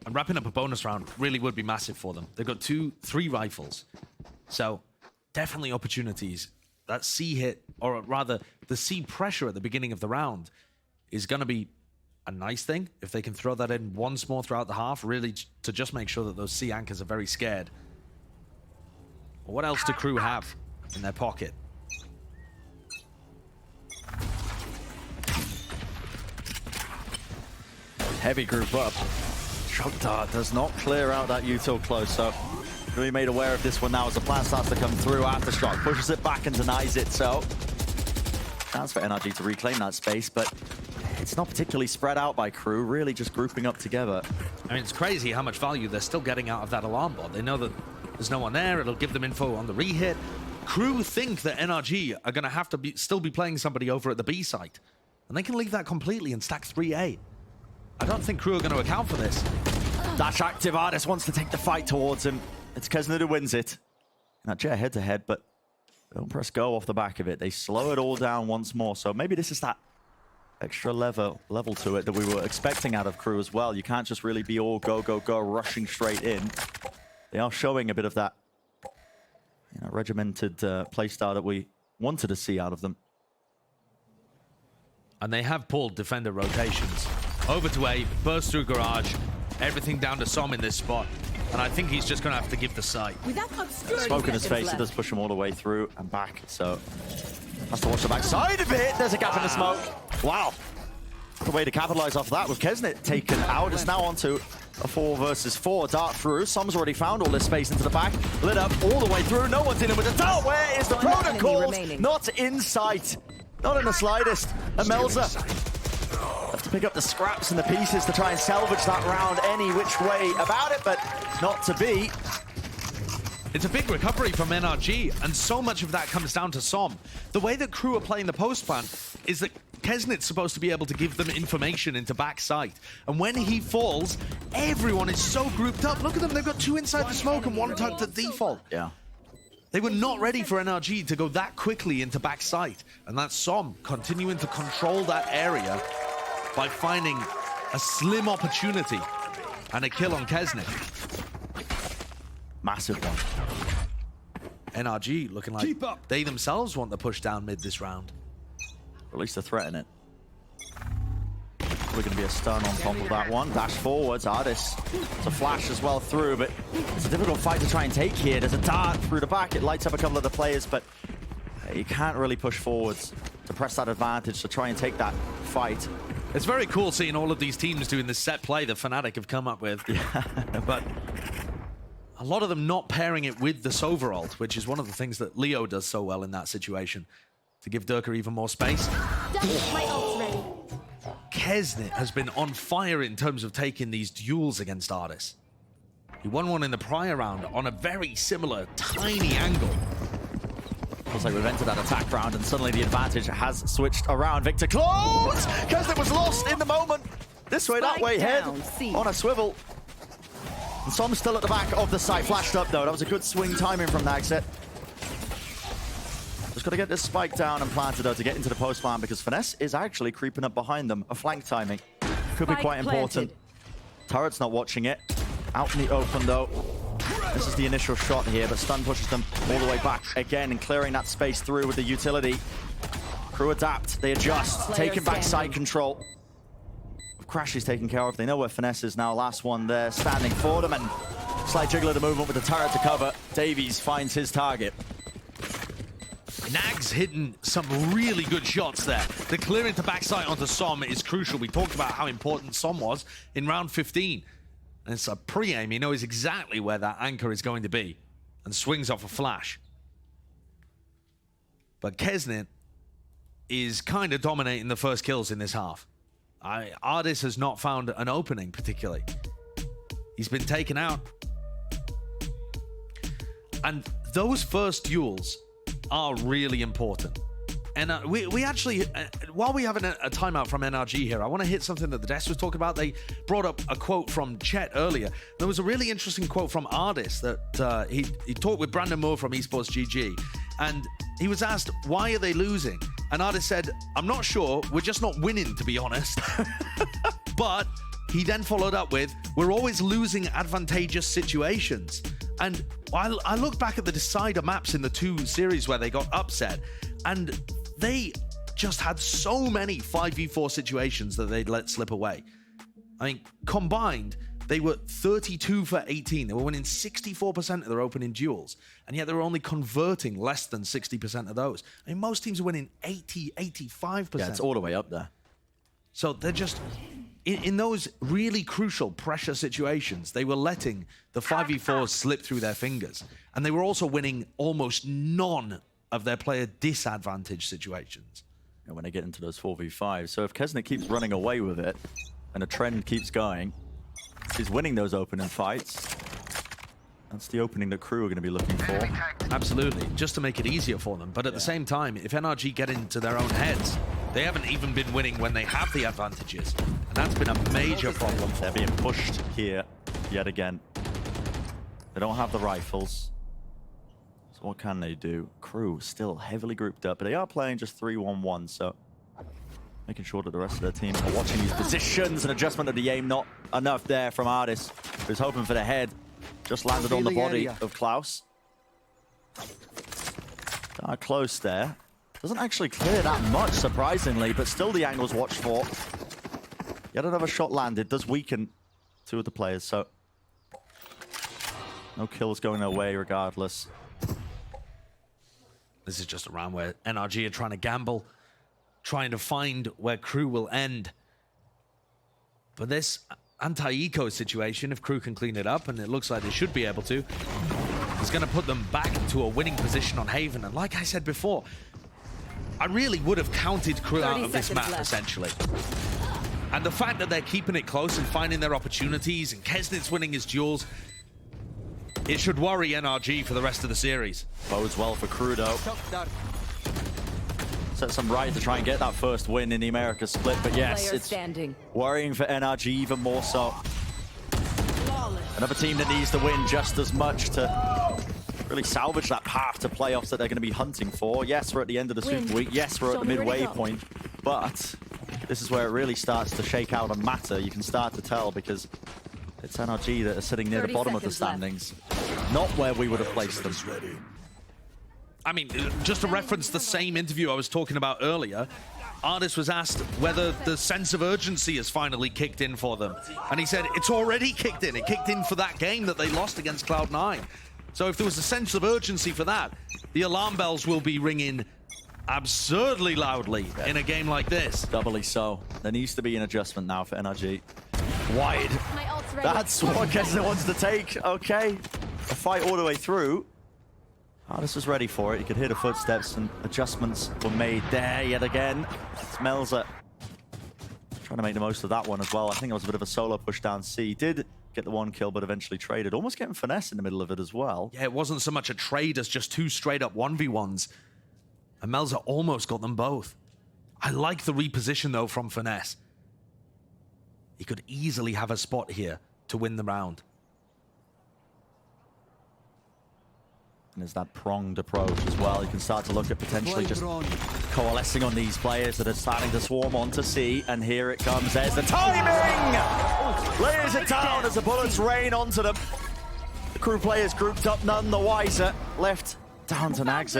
Speaker 4: And wrapping up a bonus round really would be massive for them. They've got 3 rifles. So definitely opportunities. That C hit, or rather the C pressure at the beginning of the round, is going to be a nice thing. If they can throw that in once more throughout the half, really to just make sure that those C anchors are very scared. What else do KRU have in their pocket?
Speaker 5: Heavy group up. Shock dart does not clear out that util close, so really made aware of this one now as the plan starts to come through. Aftershock pushes it back and denies it, so chance for NRG to reclaim that space, but it's not particularly spread out by KRU, really just grouping up together.
Speaker 4: I mean, it's crazy how much value they're still getting out of that alarm bot. They know that there's no one there, it'll give them info on the re-hit. KRU think that NRG are going to have to still be playing somebody over at the B site, and they can leave that completely and stack 3A. I don't think KRU are going to account for this.
Speaker 5: Dash active, Artist wants to take the fight towards him. It's Kesnet who wins it. Now Jet head-to-head, but don't press go off the back of it. They slow it all down once more, so maybe this is that extra level to it that we were expecting out of KRU as well. You can't just really be all go, go, go, rushing straight in. They are showing a bit of that regimented playstyle that we wanted to see out of them.
Speaker 4: And they have pulled defender rotations. Over to A, burst through garage, everything down to Som in this spot. And I think he's just going to have to give the sight.
Speaker 5: Smoke in his face, it does push him all the way through and back, so has to watch the back side of it. There's a gap in the smoke. Wow. The way to capitalize off that with Kesnet taken out. It's now onto a 4 versus 4. Dart through. Som's already found all this space into the back. Lit up all the way through. No one's in it with the dart. Where is the protocol? Not in sight. Not in the slightest. And Melza have to pick up the scraps and the pieces to try and salvage that round any which way about it, but not to be.
Speaker 4: It's a big recovery from NRG, and so much of that comes down to Som. The way that KRU are playing the post plan is that Kesnet's supposed to be able to give them information into backside. And when he falls, everyone is so grouped up. Look at them, they've got 2 inside the smoke and 1 tucked at default.
Speaker 5: Yeah.
Speaker 4: They were not ready for NRG to go that quickly into backside. And that's Som continuing to control that area by finding a slim opportunity and a kill on Kesnet.
Speaker 5: Massive one.
Speaker 4: NRG looking like they themselves want to push down mid this round.
Speaker 5: Or at least to threaten it. We're going to be a stun on top of that one. Dash forwards, Artis. It's a flash as well through, but it's a difficult fight to try and take here. There's a dart through the back. It lights up a couple of the players, but you can't really push forwards to press that advantage to try and take that fight.
Speaker 4: It's very cool seeing all of these teams doing this set play that Fnatic have come up with. Yeah. But a lot of them not pairing it with the Sova ult, which is one of the things that Leo does so well in that situation, to give Durka even more space.
Speaker 6: My ult's ready.
Speaker 4: Kesnet has been on fire in terms of taking these duels against Artis. He won one in the prior round on a very similar, tiny angle.
Speaker 5: Looks like we've entered that attack round, and suddenly the advantage has switched around. Victor close! Kesnet was lost in the moment. This way, that way, head on a swivel. And Som's still at the back of the site. Flashed up, though. That was a good swing timing from Nagset. Just got to get this spike down and planted, though, to get into the post plant, because Finesse is actually creeping up behind them. A flank timing could be quite important. Turret's not watching it. Out in the open, though. This is the initial shot here, but stun pushes them all the way back again and clearing that space through with the utility. Crew adapt, they adjust, taking back side control. Crash is taken care of. They know where Finesse is now. Last one there, standing for them, and slight jiggle of the movement with the turret to cover. Davies finds his target.
Speaker 4: Nags hitting some really good shots there. The clearing to backside onto Som is crucial. We talked about how important Som was in round 15. And it's a pre-aim. He knows exactly where that anchor is going to be and swings off a flash. But Kesnet is kind of dominating the first kills in this half. Ardis has not found an opening particularly. He's been taken out. And those first duels are really important. And we actually, while we have a timeout from NRG here, I want to hit something that the desk was talking about. They brought up a quote from Chet earlier. There was a really interesting quote from Ardis that he talked with Brandon Moore from Esports GG. And he was asked, why are they losing? And Ardis said, I'm not sure. We're just not winning, to be honest. But he then followed up with, we're always losing advantageous situations. And I look back at the decider maps in the 2 series where they got upset, and they just had so many 5v4 situations that they'd let slip away. I mean, combined, they were 32 for 18. They were winning 64% of their opening duels, and yet they were only converting less than 60% of those. I mean, most teams are winning 80, 85%.
Speaker 5: Yeah, it's all the way up there.
Speaker 4: So they're just, in those really crucial pressure situations, they were letting the 5v4s slip through their fingers. And they were also winning almost none of their player disadvantage situations.
Speaker 5: And when they get into those 4v5. So if Kesnet keeps running away with it, and the trend keeps going, he's winning those opening fights. That's the opening that Crew are going to be looking for.
Speaker 4: Absolutely, just to make it easier for them. But at the same time, if NRG get into their own heads, they haven't even been winning when they have the advantages. And that's been a major problem for them.
Speaker 5: They're being pushed here yet again. They don't have the rifles. So what can they do? Crew still heavily grouped up, but they are playing just 3-1-1, so making sure that the rest of their team are watching these positions. An adjustment of the aim, not enough there from Ardis, who's hoping for the head. Just landed on the body of Klaus. Close there. Doesn't actually clear that much, surprisingly, but still the angle's watched for. Yet another shot landed. Does weaken 2 of the players, so no kills going their way regardless.
Speaker 4: This is just a round where NRG are trying to gamble, trying to find where Crew will end. But this anti-eco situation, if Crew can clean it up, and it looks like they should be able to, is going to put them back into a winning position on Haven. And like I said before, I really would have counted Crew out of this map, essentially. And the fact that they're keeping it close and finding their opportunities, and Kesnet's winning his duels, it should worry NRG for the rest of the series.
Speaker 5: Bodes well for Crew, though. Sets them right to try and get that first win in the Americas split, but yes, it's worrying for NRG even more so. Another team that needs to win just as much to really salvage that path to playoffs that they're going to be hunting for. Yes, we're at the end of the Super Week. Yes, we're at the midway point, but this is where it really starts to shake out and matter. You can start to tell because it's NRG that are sitting near the bottom of the standings, not where we would have placed them.
Speaker 4: I mean, just to reference the same interview I was talking about earlier, Ardis was asked whether the sense of urgency has finally kicked in for them. And he said, it's already kicked in. It kicked in for that game that they lost against Cloud9. So if there was a sense of urgency for that, the alarm bells will be ringing absurdly loudly in a game like this.
Speaker 5: Doubly so. There needs to be an adjustment now for NRG. Wide.
Speaker 6: My ult's ready.
Speaker 5: That's what Kesnet wants to take. Okay. A fight all the way through. Ardis was ready for it. You could hear the footsteps and adjustments were made there yet again. It's Melza trying to make the most of that one as well. I think it was a bit of a solo push down C. Did get the 1 kill, but eventually traded. Almost getting Finesse in the middle of it as well.
Speaker 4: Yeah, it wasn't so much a trade as just 2 straight up 1v1s. And Melza almost got them both. I like the reposition though from Finesse. He could easily have a spot here to win the round.
Speaker 5: And there's that pronged approach as well. You can start to look at potentially just coalescing on these players that are starting to swarm onto C. And here it comes. There's the timing! Lays it down as the bullets rain onto them. The crew players grouped up, none the wiser. Left down to Nags.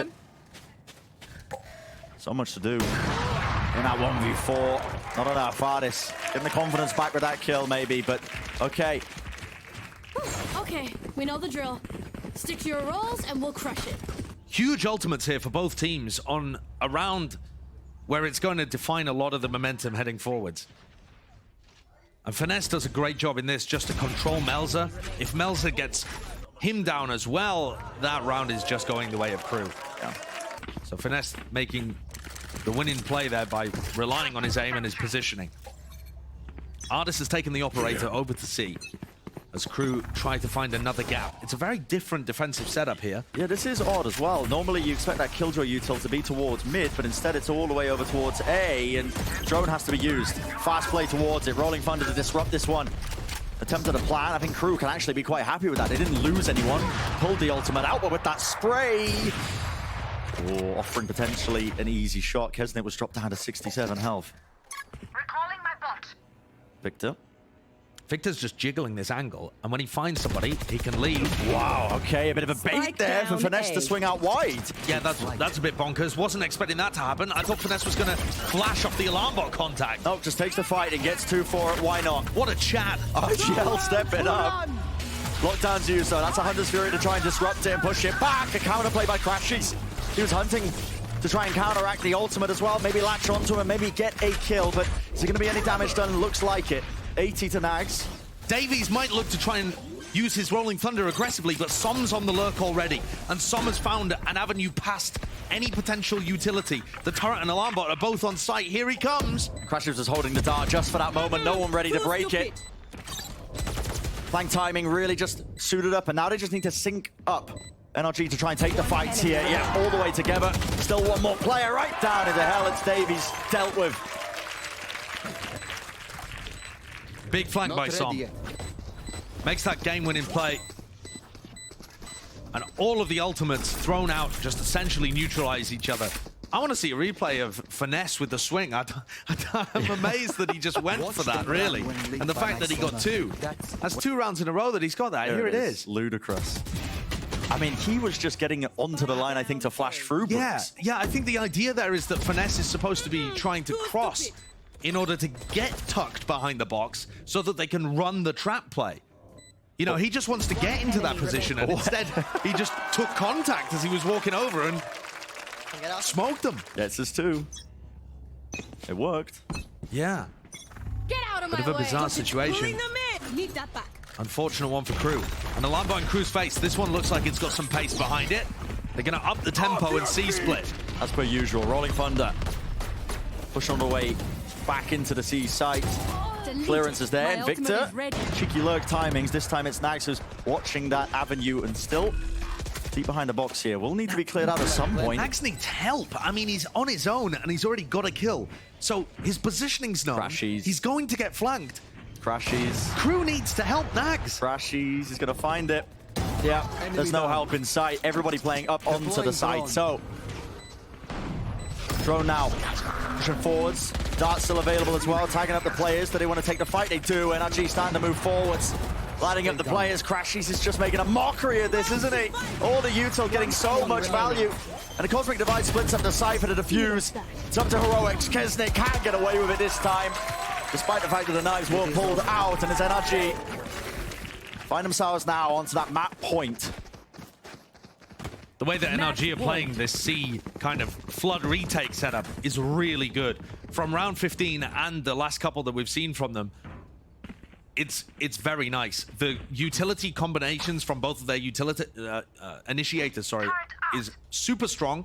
Speaker 5: So much to do in that 1v4. Not enough. Fardis getting the confidence back with that kill maybe, but okay.
Speaker 6: Okay, we know the drill. Stick to your roles and we'll crush it.
Speaker 4: Huge ultimates here for both teams on a round where it's going to define a lot of the momentum heading forwards. And Finesse does a great job in this just to control Melza. If Melza gets him down as well, that round is just going the way of Crew.
Speaker 5: Yeah.
Speaker 4: So Finesse making the winning play there by relying on his aim and his positioning. Artis has taken the operator over to C as Crew try to find another gap. It's a very different defensive setup here.
Speaker 5: Yeah, this is odd as well. Normally you expect that Killjoy util to be towards mid, but instead it's all the way over towards A, and drone has to be used. Fast play towards it. Rolling Thunder to disrupt this one. Attempted a plan. I think Crew can actually be quite happy with that. They didn't lose anyone. Pulled the ultimate out, but with that spray, offering potentially an easy shot. Kesnet was dropped down to 67 health.
Speaker 7: Recalling my bot.
Speaker 5: Victor.
Speaker 4: Victor's just jiggling this angle, and when he finds somebody, he can leave.
Speaker 5: Wow, okay, a bit of a bait there for Finesse to swing out wide.
Speaker 4: Yeah, that's a bit bonkers. Wasn't expecting that to happen. I thought Finesse was going to flash off the alarm bot contact.
Speaker 5: Nope, just takes the fight and gets 2 for it. Why not?
Speaker 4: What a chat.
Speaker 5: RGL stepping up. Lockdown's used, though. That's a Hunter's Fury to try and disrupt it and push it back. A counterplay by Crashies. He was hunting to try and counteract the ultimate as well. Maybe latch onto him and maybe get a kill, but is there going to be any damage done? Looks like it. 80 to Nags.
Speaker 4: Davies might look to try and use his Rolling Thunder aggressively, but Som's on the lurk already, and Som has found an avenue past any potential utility. The turret and alarm bot are both on site. Here he comes.
Speaker 5: Crashies was holding the dart just for that moment. No one ready to break it. Flank timing really just suited up, and now they just need to sync up. NRG to try and take the fights here. Yeah, all the way together. Still one more player right down into hell. It's Davies dealt with.
Speaker 4: Big flank by Som. Makes that game-winning play. And all of the ultimates thrown out just essentially neutralize each other. I want to see a replay of Finesse with the swing. I'm amazed that he just went for that, really. And the fact that he got 2. That's 2 rounds in a row that he's got that. Here it is.
Speaker 5: Ludicrous. I mean, he was just getting onto the line, I think, to flash through Brooks.
Speaker 4: Yeah, I think the idea there is that Finesse is supposed to be trying to cross in order to get tucked behind the box so that they can run the trap play. You know, he just wants to get into that position, and instead he just took contact as he was walking over and smoked them.
Speaker 5: Gets us 2. It worked.
Speaker 4: Yeah.
Speaker 6: Get out of
Speaker 4: Bit
Speaker 6: my
Speaker 4: of a
Speaker 6: way.
Speaker 4: bizarre situation.
Speaker 6: Need that back.
Speaker 4: Unfortunate one for Crew. And alarm bot in Crew's face. This one looks like it's got some pace behind it. They're going to up the tempo and C-split.
Speaker 5: As per usual, Rolling Thunder. Push on the way back into the C site. Clearance is there, and Victor. Cheeky lurk timings. This time it's Nags who's watching that avenue and still deep behind the box here. Will need to be cleared out at some point.
Speaker 4: Nags needs help. I mean, he's on his own and he's already got a kill. So his positioning's known.
Speaker 5: Crashies.
Speaker 4: He's going to get flanked.
Speaker 5: Crashies.
Speaker 4: Crew needs to help Nags.
Speaker 5: Crashies is going to find it. Yeah, there's no help in sight. Everybody playing up onto the side. So, drone now. Pushing forwards. Dart still available as well. Tagging up the players. Do they want to take the fight? They do. NRG starting to move forwards. Lighting up the players. Crashies is just making a mockery of this, isn't he? All the util getting so much value. And the Cosmic Divide splits up the side for the defuse. It's up to Heroics. Kesnet can't get away with it this time, despite the fact that the knives were pulled out, and it's NRG find themselves now onto that map point.
Speaker 4: The way that NRG are playing this C kind of flood retake setup is really good. From round 15 and the last couple that we've seen from them, it's very nice. The utility combinations from both of their utility initiators, is super strong,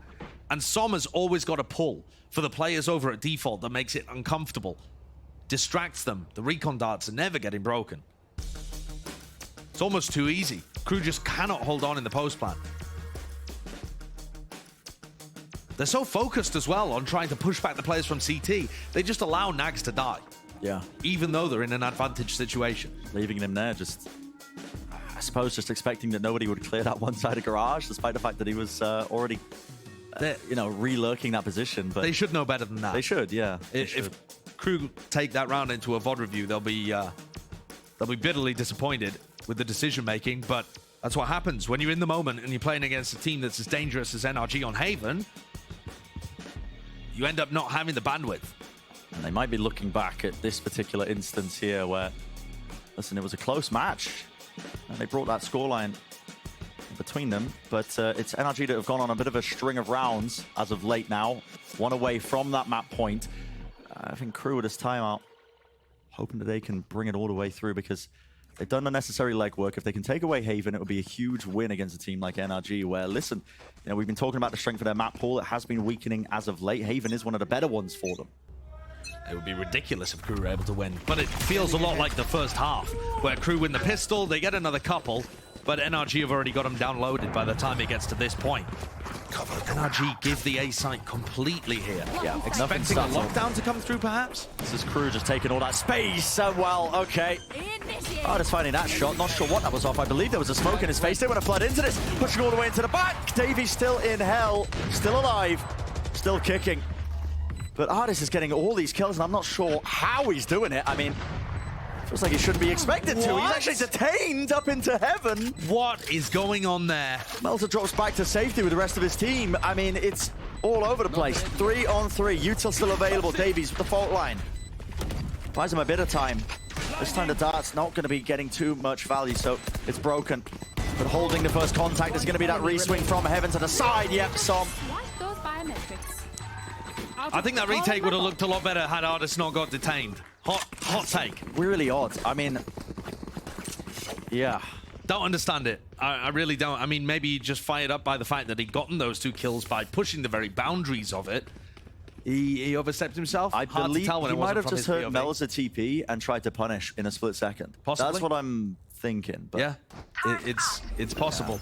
Speaker 4: and Som has always got a pull for the players over at default that makes it uncomfortable. Distracts them. The recon darts are never getting broken. It's almost too easy. Crew just cannot hold on in the post plan. They're so focused as well on trying to push back the players from CT, they just allow Nags to die.
Speaker 5: Yeah.
Speaker 4: Even though they're in an advantage situation.
Speaker 5: Leaving them there just I suppose just expecting that nobody would clear that one-sided garage, despite the fact that he was already, re-lurking that position. But
Speaker 4: they should know better than that.
Speaker 5: They should, yeah.
Speaker 4: If Crew take that round into a VOD review, they'll be bitterly disappointed with the decision making. But that's what happens when you're in the moment and you're playing against a team that's as dangerous as NRG on Haven. You end up not having the bandwidth.
Speaker 5: And they might be looking back at this particular instance here where, listen, it was a close match. And they brought that scoreline between them. But it's NRG that have gone on a bit of a string of rounds as of late now. One away from that map point. I think Crew at this timeout, hoping that they can bring it all the way through because they've done the necessary legwork. If they can take away Haven, it would be a huge win against a team like NRG where, listen, we've been talking about the strength of their map pool. It has been weakening as of late. Haven is one of the better ones for them.
Speaker 4: It would be ridiculous if Crew were able to win. But it feels a lot like the first half, where Crew win the pistol, they get another couple, but NRG have already got them downloaded by the time it gets to this point. NRG give the A site completely here.
Speaker 5: Yeah,
Speaker 4: expecting a lockdown to come through, perhaps?
Speaker 5: This is Crew just taking all that space. Well, okay. Just finding that shot. Not sure what that was off. I believe there was a smoke in his face. They want to flood into this. Pushing all the way into the back. Davies still in hell. Still alive. Still kicking. But Artis is getting all these kills, and I'm not sure how he's doing it. I mean, feels like he shouldn't be expected to. He's actually detained up into heaven.
Speaker 4: What is going on there?
Speaker 5: Melter drops back to safety with the rest of his team. I mean, it's all over the place. 3-on-3. Util still available. Davies with the fault line. Buys him a bit of time. This time the dart's not going to be getting too much value, so it's broken. But holding the first contact is going to be that re-swing from heaven to the side. Yep, Som.
Speaker 6: Those biometrics.
Speaker 4: I think that retake would have looked a lot better had Artis not got detained. Hot take.
Speaker 5: Really odd. I mean, yeah.
Speaker 4: Don't understand it. I really don't. I mean, maybe he just fired up by the fact that he'd gotten those 2 kills by pushing the very boundaries of it. He overstepped himself.
Speaker 5: I
Speaker 4: Hard
Speaker 5: believe
Speaker 4: to tell when
Speaker 5: he
Speaker 4: it
Speaker 5: might
Speaker 4: wasn't
Speaker 5: have
Speaker 4: from
Speaker 5: just
Speaker 4: his
Speaker 5: hurt
Speaker 4: POV.
Speaker 5: Mel's a TP and tried to punish in a split second.
Speaker 4: Possibly.
Speaker 5: That's what I'm thinking. But
Speaker 4: Yeah, it's possible.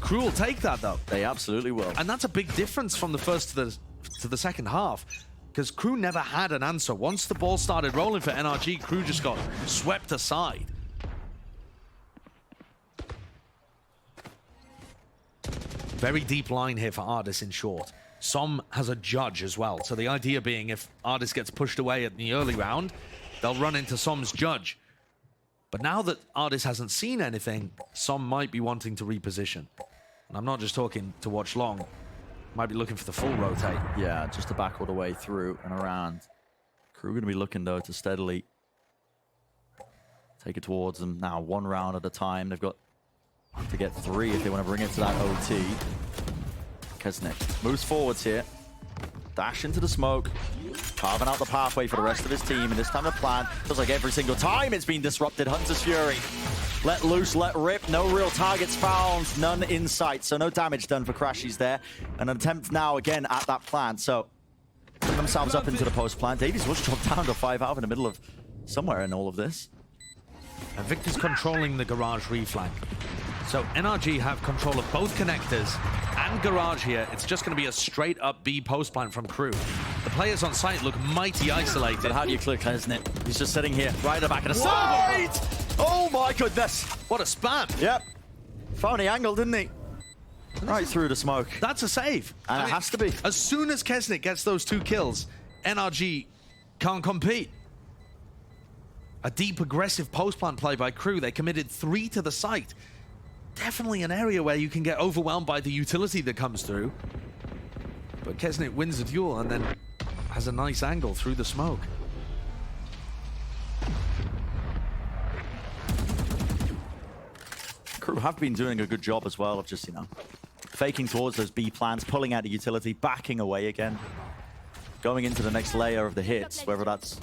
Speaker 4: Crew will take that, though.
Speaker 5: they absolutely will.
Speaker 4: And that's a big difference from the first to the second half, because Crew never had an answer. Once the ball started rolling for NRG, Crew just got swept aside. Very deep line here for Artis in short. Som has a judge as well, so the idea being if Artis gets pushed away at the early round, they'll run into Som's judge. But now that Artis hasn't seen anything, Som might be wanting to reposition. And I'm not just talking to watch long. Might be looking for the full rotate.
Speaker 5: Yeah, just to back all the way through and around. Crew going to be looking, though, to steadily take it towards them. Now, 1 round at a time. They've got to get 3 if they want to bring it to that OT. Kesnick moves forwards here. Dash into the smoke. Carving out the pathway for the rest of his team. And this time the plan feels like every single time it's been disrupted. Hunter's Fury. Let loose, let rip. No real targets found. None in sight. So no damage done for Crashies there. An attempt now again at that plant. So putting themselves up into the post plant. Davies was dropped down to 5 out in the middle of somewhere in all of this.
Speaker 4: And Victor's controlling the garage reflank. So NRG have control of both connectors and garage here. It's just going to be a straight up B post plant from Crew. The players on site look mighty isolated.
Speaker 5: But how do you clear Kesnick? He's just sitting here right at the back of the side. Oh my goodness.
Speaker 4: What a spam.
Speaker 5: Yep. Found the angle, didn't he? Right through the smoke.
Speaker 4: That's a save.
Speaker 5: And it has to be.
Speaker 4: As soon as Kesnick gets those 2 kills, NRG can't compete. A deep, aggressive post-plant play by Crew. They committed 3 to the site. Definitely an area where you can get overwhelmed by the utility that comes through. But Kesnick wins the duel and then has a nice angle through the smoke.
Speaker 5: Crew have been doing a good job as well of just, faking towards those B plans, pulling out the utility, backing away again. Going into the next layer of the hits, whether that's...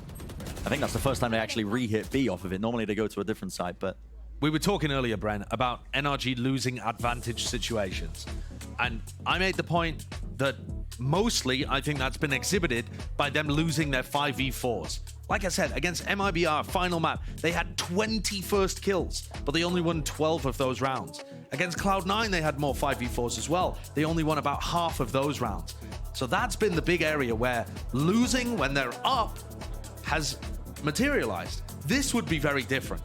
Speaker 5: I think that's the first time they actually re-hit B off of it. Normally they go to a different side, but...
Speaker 4: We were talking earlier, Bren, about NRG losing advantage situations. And I made the point that mostly I think that's been exhibited by them losing their 5v4s. Like I said, against MIBR, final map, they had 20 first kills, but they only won 12 of those rounds. Against Cloud9, they had more 5v4s as well. They only won about half of those rounds. So that's been the big area where losing when they're up has materialized. This would be very different.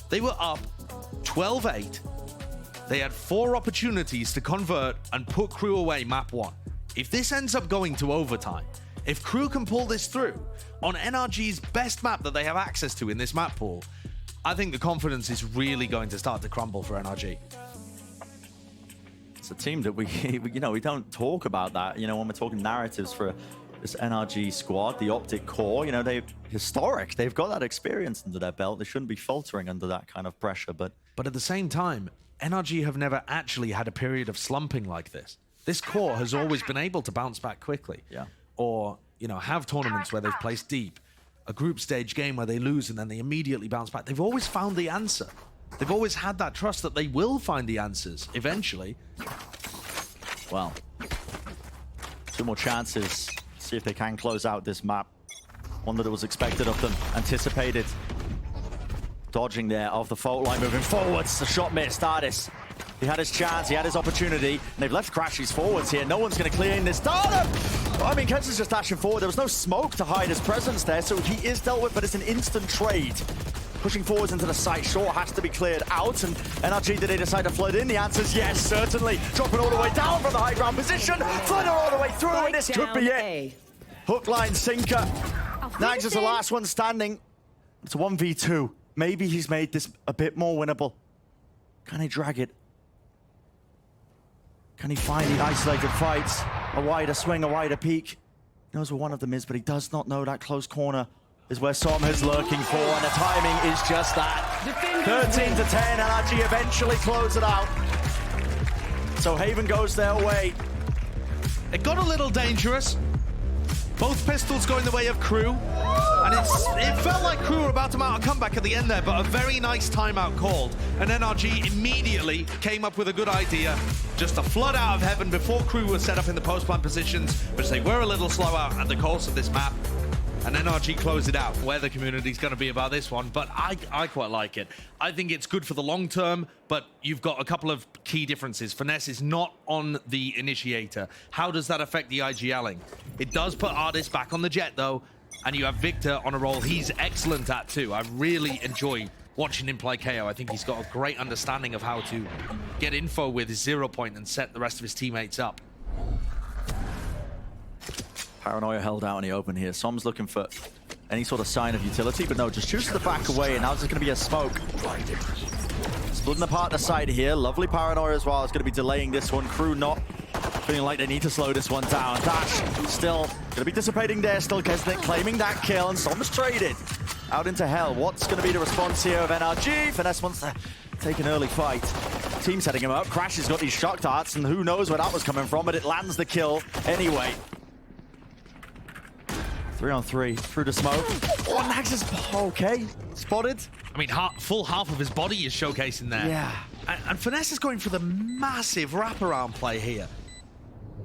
Speaker 4: They were up 12-8. They had 4 opportunities to convert and put KRU away map 1. If this ends up going to overtime, if KRU can pull this through on NRG's best map that they have access to in this map pool, I think the confidence is really going to start to crumble for NRG.
Speaker 5: It's a team that we don't talk about that, when we're talking narratives for this NRG squad, the Optic core, they're historic. They've got that experience under their belt. They shouldn't be faltering under that kind of pressure, but
Speaker 4: at the same time, NRG have never actually had a period of slumping like this. This core has always been able to bounce back quickly.
Speaker 5: Yeah.
Speaker 4: Or, have tournaments where they've placed deep, a group stage game where they lose and then they immediately bounce back. They've always found the answer. They've always had that trust that they will find the answers eventually.
Speaker 5: Well, 2 more chances. See if they can close out this map. One that was expected of them, anticipated. Dodging there of the fault line, moving forwards. The shot missed. Ardis, he had his chance, he had his opportunity, and they've left Crashies forwards here. No one's going to clear in this. I mean, Kenson's just dashing forward. There was no smoke to hide his presence there, so he is dealt with, but it's an instant trade. Pushing forwards into the site, short has to be cleared out, and NRG, did they decide to flood in? The answer is yes, certainly. Dropping all the way down from the high ground position, flutter all the way through, and this could be it. Hook, line, sinker. Nags is the last one standing. It's a 1v2. Maybe he's made this a bit more winnable. Can he drag it? Can he find the isolated fights? A wider swing, a wider peak. He knows where one of them is, but he does not know that close corner is where Som is lurking for, and the timing is just that. 13 to 10, NRG eventually close it out. So Haven goes their way.
Speaker 4: It got a little dangerous. Both pistols going the way of KRU. And it felt like KRU were about to mount a comeback at the end there, but a very nice timeout called. And NRG immediately came up with a good idea, just to flood out of heaven before KRU were set up in the post-plant positions, which they were a little slow out at the course of this map. And NRG closed it out. Where the community's going to be about this one, but I quite like it. I think it's good for the long term, but you've got a couple of key differences. Finesse is not on the initiator. How does that affect the IGLing? It does put Ardis back on the jet, though, and you have Victor on a role he's excellent at, too. I really enjoy watching him play KO. I think he's got a great understanding of how to get info with his 0 point and set the rest of his teammates up.
Speaker 5: Paranoia held out in the open here. Som's looking for any sort of sign of utility, but no, just chooses to back away, and now there's going to be a smoke. Splitting apart the side here. Lovely Paranoia as well. It's going to be delaying this one. KRU not feeling like they need to slow this one down. Dash still going to be dissipating there. Still Kesnick claiming that kill, and Som's traded out into hell. What's going to be the response here of NRG? Finesse wants to take an early fight. Team setting him up. Crash has got these shock darts, and who knows where that was coming from, but it lands the kill anyway. 3 on 3 through the smoke. Oh, Nags is okay. Spotted.
Speaker 4: I mean, full half of his body is showcasing there.
Speaker 5: Yeah.
Speaker 4: And Finesse is going for the massive wraparound play here.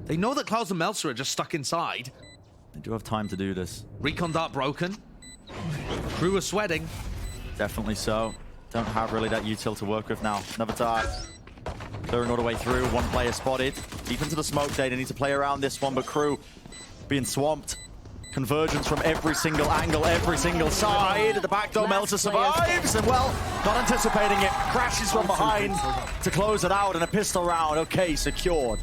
Speaker 4: They know that Klaus and Meltzer are just stuck inside.
Speaker 5: They do have time to do this.
Speaker 4: Recon dart broken. KRU are sweating.
Speaker 5: Definitely so. Don't have really that util to work with now. Another dart. Clearing all the way through. One player spotted. Deep into the smoke. They need to play around this one, but KRU being swamped. Convergence from every single angle, every single side. The back door, Meltzer survives, and well, not anticipating it. Crashes from behind to close it out, and a pistol round. Okay, secured.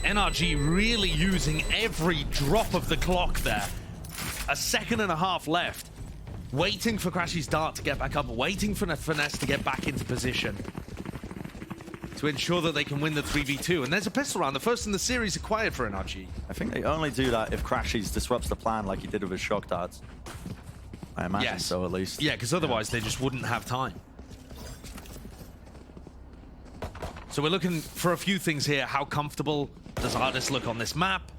Speaker 4: NRG really using every drop of the clock there. A second and a half left. Waiting for Crashy's dart to get back up, waiting for Finesse to get back into position to ensure that they can win the 3v2. And there's a pistol round, the first in the series acquired for NRG.
Speaker 5: I think they only do that if Crashies disrupts the plan like he did with his shock darts. I imagine so, at least.
Speaker 4: Yeah, because otherwise they just wouldn't have time. So we're looking for a few things here. How comfortable does Ardis look on this map?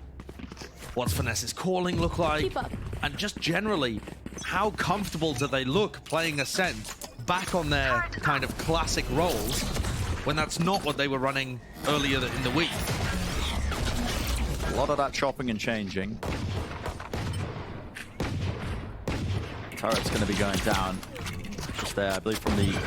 Speaker 4: What's Finesse's calling look like?
Speaker 6: Keep up.
Speaker 4: And just generally, how comfortable do they look playing Ascent back on their kind of classic roles when that's not what they were running earlier in the week?
Speaker 5: A lot of that chopping and changing. Turret's going to be going down. Just there, I believe, from the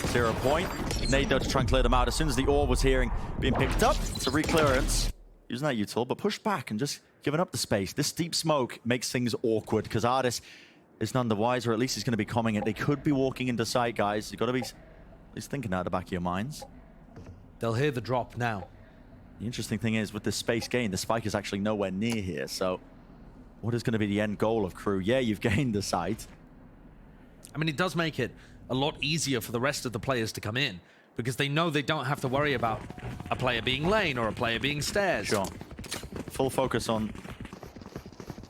Speaker 5: 0 point. Nade, though, to try and clear them out. As soon as the orb was being picked up, it's a re-clearance. Using that util, but pushed back and just giving up the space. This deep smoke makes things awkward because Ardis is none the wiser. At least he's going to be coming it. They could be walking into sight, guys. You've got to be least thinking that at the back of your minds.
Speaker 4: They'll hear the drop now.
Speaker 5: The interesting thing is, with this space gain, the spike is actually nowhere near here, so what is going to be the end goal of KRU? Yeah, you've gained the site.
Speaker 4: I mean, it does make it a lot easier for the rest of the players to come in, because they know they don't have to worry about a player being lane or a player being stairs.
Speaker 5: Sure. Full focus on,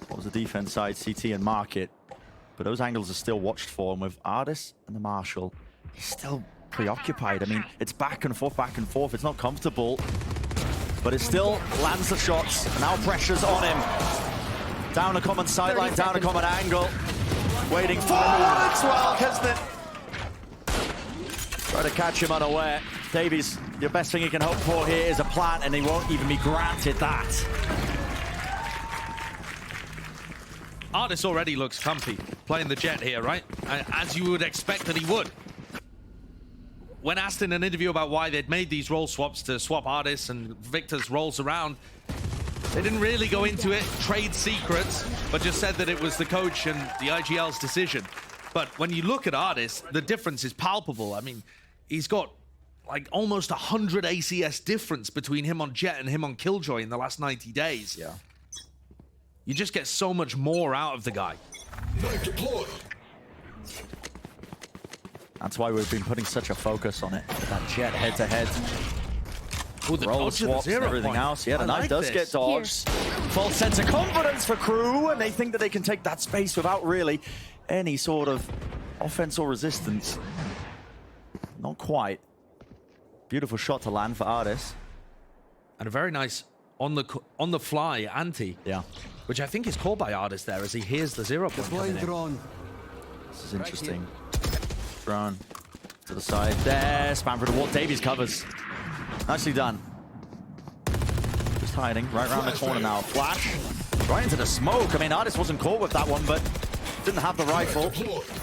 Speaker 5: what was the defense side, CT and Market. But those angles are still watched for, and with Ardis and the Marshal, he's still preoccupied. I mean, it's back and forth. It's not comfortable, but it still lands the shots. Now pressure's on him. Down a common sideline, down a common angle. Waiting forwards, well, Kesnet. Try to catch him unaware. Davies, your best thing you can hope for here is a plant, and he won't even be granted that.
Speaker 4: Ardis already looks comfy playing the Jet here, right? As you would expect that he would. When asked in an interview about why they'd made these role swaps to swap Ardis and Victor's roles around, they didn't really go into it, trade secrets, but just said that it was the coach and the IGL's decision. But when you look at Ardis, the difference is palpable. I mean, he's got like almost 100 ACS difference between him on Jet and him on Killjoy in the last 90 days.
Speaker 5: Yeah.
Speaker 4: You just get so much more out of the guy.
Speaker 5: That's why we've been putting such a focus on it. That Jet head-to-head.
Speaker 4: The
Speaker 5: Roll
Speaker 4: dodge of the
Speaker 5: swaps and
Speaker 4: 0
Speaker 5: everything
Speaker 4: point.
Speaker 5: else. Yeah, the
Speaker 4: I
Speaker 5: knife
Speaker 4: like
Speaker 5: does
Speaker 4: this.
Speaker 5: get dodged. False sense of confidence for KRU, and they think that they can take that space without really any sort of offense or resistance. Not quite. Beautiful shot to land for Ardis.
Speaker 4: And a very nice on the fly anti.
Speaker 5: Yeah.
Speaker 4: Which I think is called by Ardis there as he hears the 0 point coming in.
Speaker 5: This is interesting. Drone to the side there. Spam for the wall. Davies covers. Nicely done. Just hiding right around the corner now. Flash right into the smoke. I mean, Ardis wasn't caught with that one, but didn't have the rifle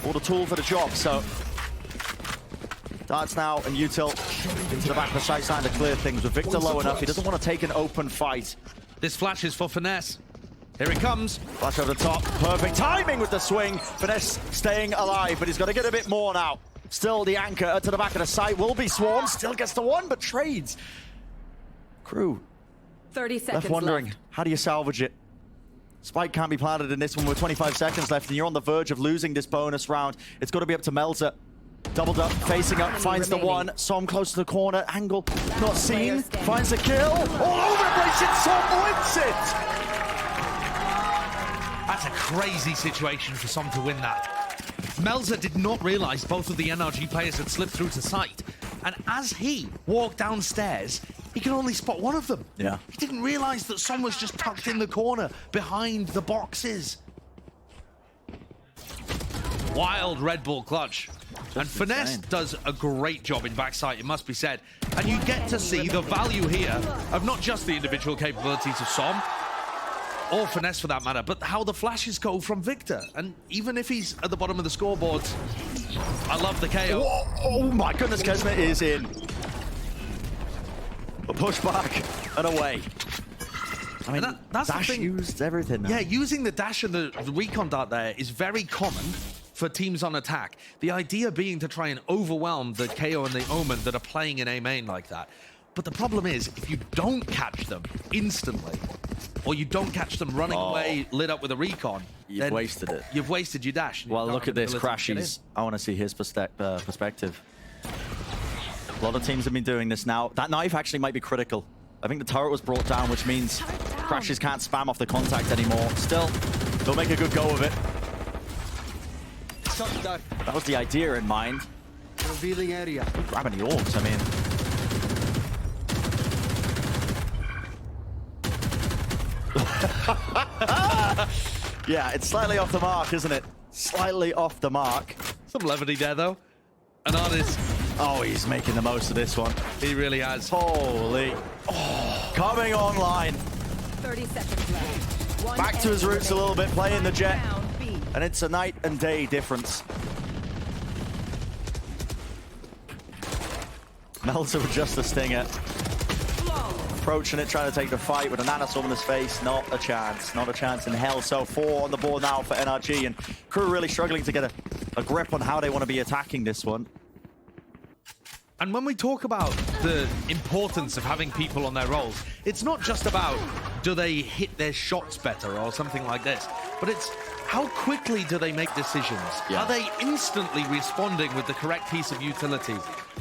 Speaker 5: or the tool for the job. So darts now and util into the back of the site, starting to clear things. With Victor low enough, he doesn't want to take an open fight.
Speaker 4: This flash is for Finesse. Here it comes.
Speaker 5: Flash over the top. Perfect timing with the swing. Finesse staying alive, but he's got to get a bit more now. Still the anchor to the back of the site. Will be swarmed. Still gets the one, but trades. KRU
Speaker 8: 30 seconds
Speaker 5: left wondering,
Speaker 8: left.
Speaker 5: how do you salvage it? Spike can't be planted in this one with 25 seconds left, and you're on the verge of losing this bonus round. It's got to be up to Melzer. Doubled up, facing up, finds the one. Som close to the corner. Angle not seen. Finds the kill. All over the place. And Som wins it.
Speaker 4: That's a crazy situation for Som to win that. Melzer did not realize both of the NRG players had slipped through to sight. And as he walked downstairs, he could only spot one of them.
Speaker 5: Yeah.
Speaker 4: He didn't realize that Som was just tucked in the corner behind the boxes. Wild Red Bull clutch. And Finesse does a great job in backside, it must be said. And you get to see the value here of not just the individual capabilities of Som, or Finesse for that matter, but how the flashes go from Victor. And even if he's at the bottom of the scoreboard, I love the KO.
Speaker 5: Whoa, oh my goodness, Kesmet is in. A push back and away. I mean,
Speaker 4: that's
Speaker 5: Dash
Speaker 4: the thing.
Speaker 5: used everything now.
Speaker 4: Yeah, using the dash and the recon dart there is very common for teams on attack. The idea being to try and overwhelm the KO and the Omen that are playing in A main like that. But the problem is, if you don't catch them instantly, or you don't catch them running away, lit up with a recon,
Speaker 5: You've wasted it.
Speaker 4: You've wasted your dash.
Speaker 5: Well, look at this, Crashies. I want to see his perspective. A lot of teams have been doing this now. That knife actually might be critical. I think the turret was brought down, which means Crashies can't spam off the contact anymore. Still, they'll make a good go of it. That was the idea in mind.
Speaker 9: Revealing area.
Speaker 5: Grabbing the orbs, I mean. Yeah, it's slightly off the mark, isn't it? Slightly off the mark.
Speaker 4: Some levity there, though. An artist.
Speaker 5: Oh, he's making the most of this one.
Speaker 4: He really has.
Speaker 5: Holy. Oh, coming online.
Speaker 8: 30 seconds left.
Speaker 5: Back to his roots a little bit, playing the Jet. And it's a night and day difference. Melzer with just the stinger. Approaching it, trying to take the fight with a nanoswarm in his face. Not a chance. Not a chance in hell. So 4 on the board now for NRG. And KRU really struggling to get a grip on how they want to be attacking this one.
Speaker 4: And when we talk about the importance of having people on their roles, it's not just about do they hit their shots better or something like this, but it's how quickly do they make decisions?
Speaker 5: Yeah.
Speaker 4: Are they instantly responding with the correct piece of utility?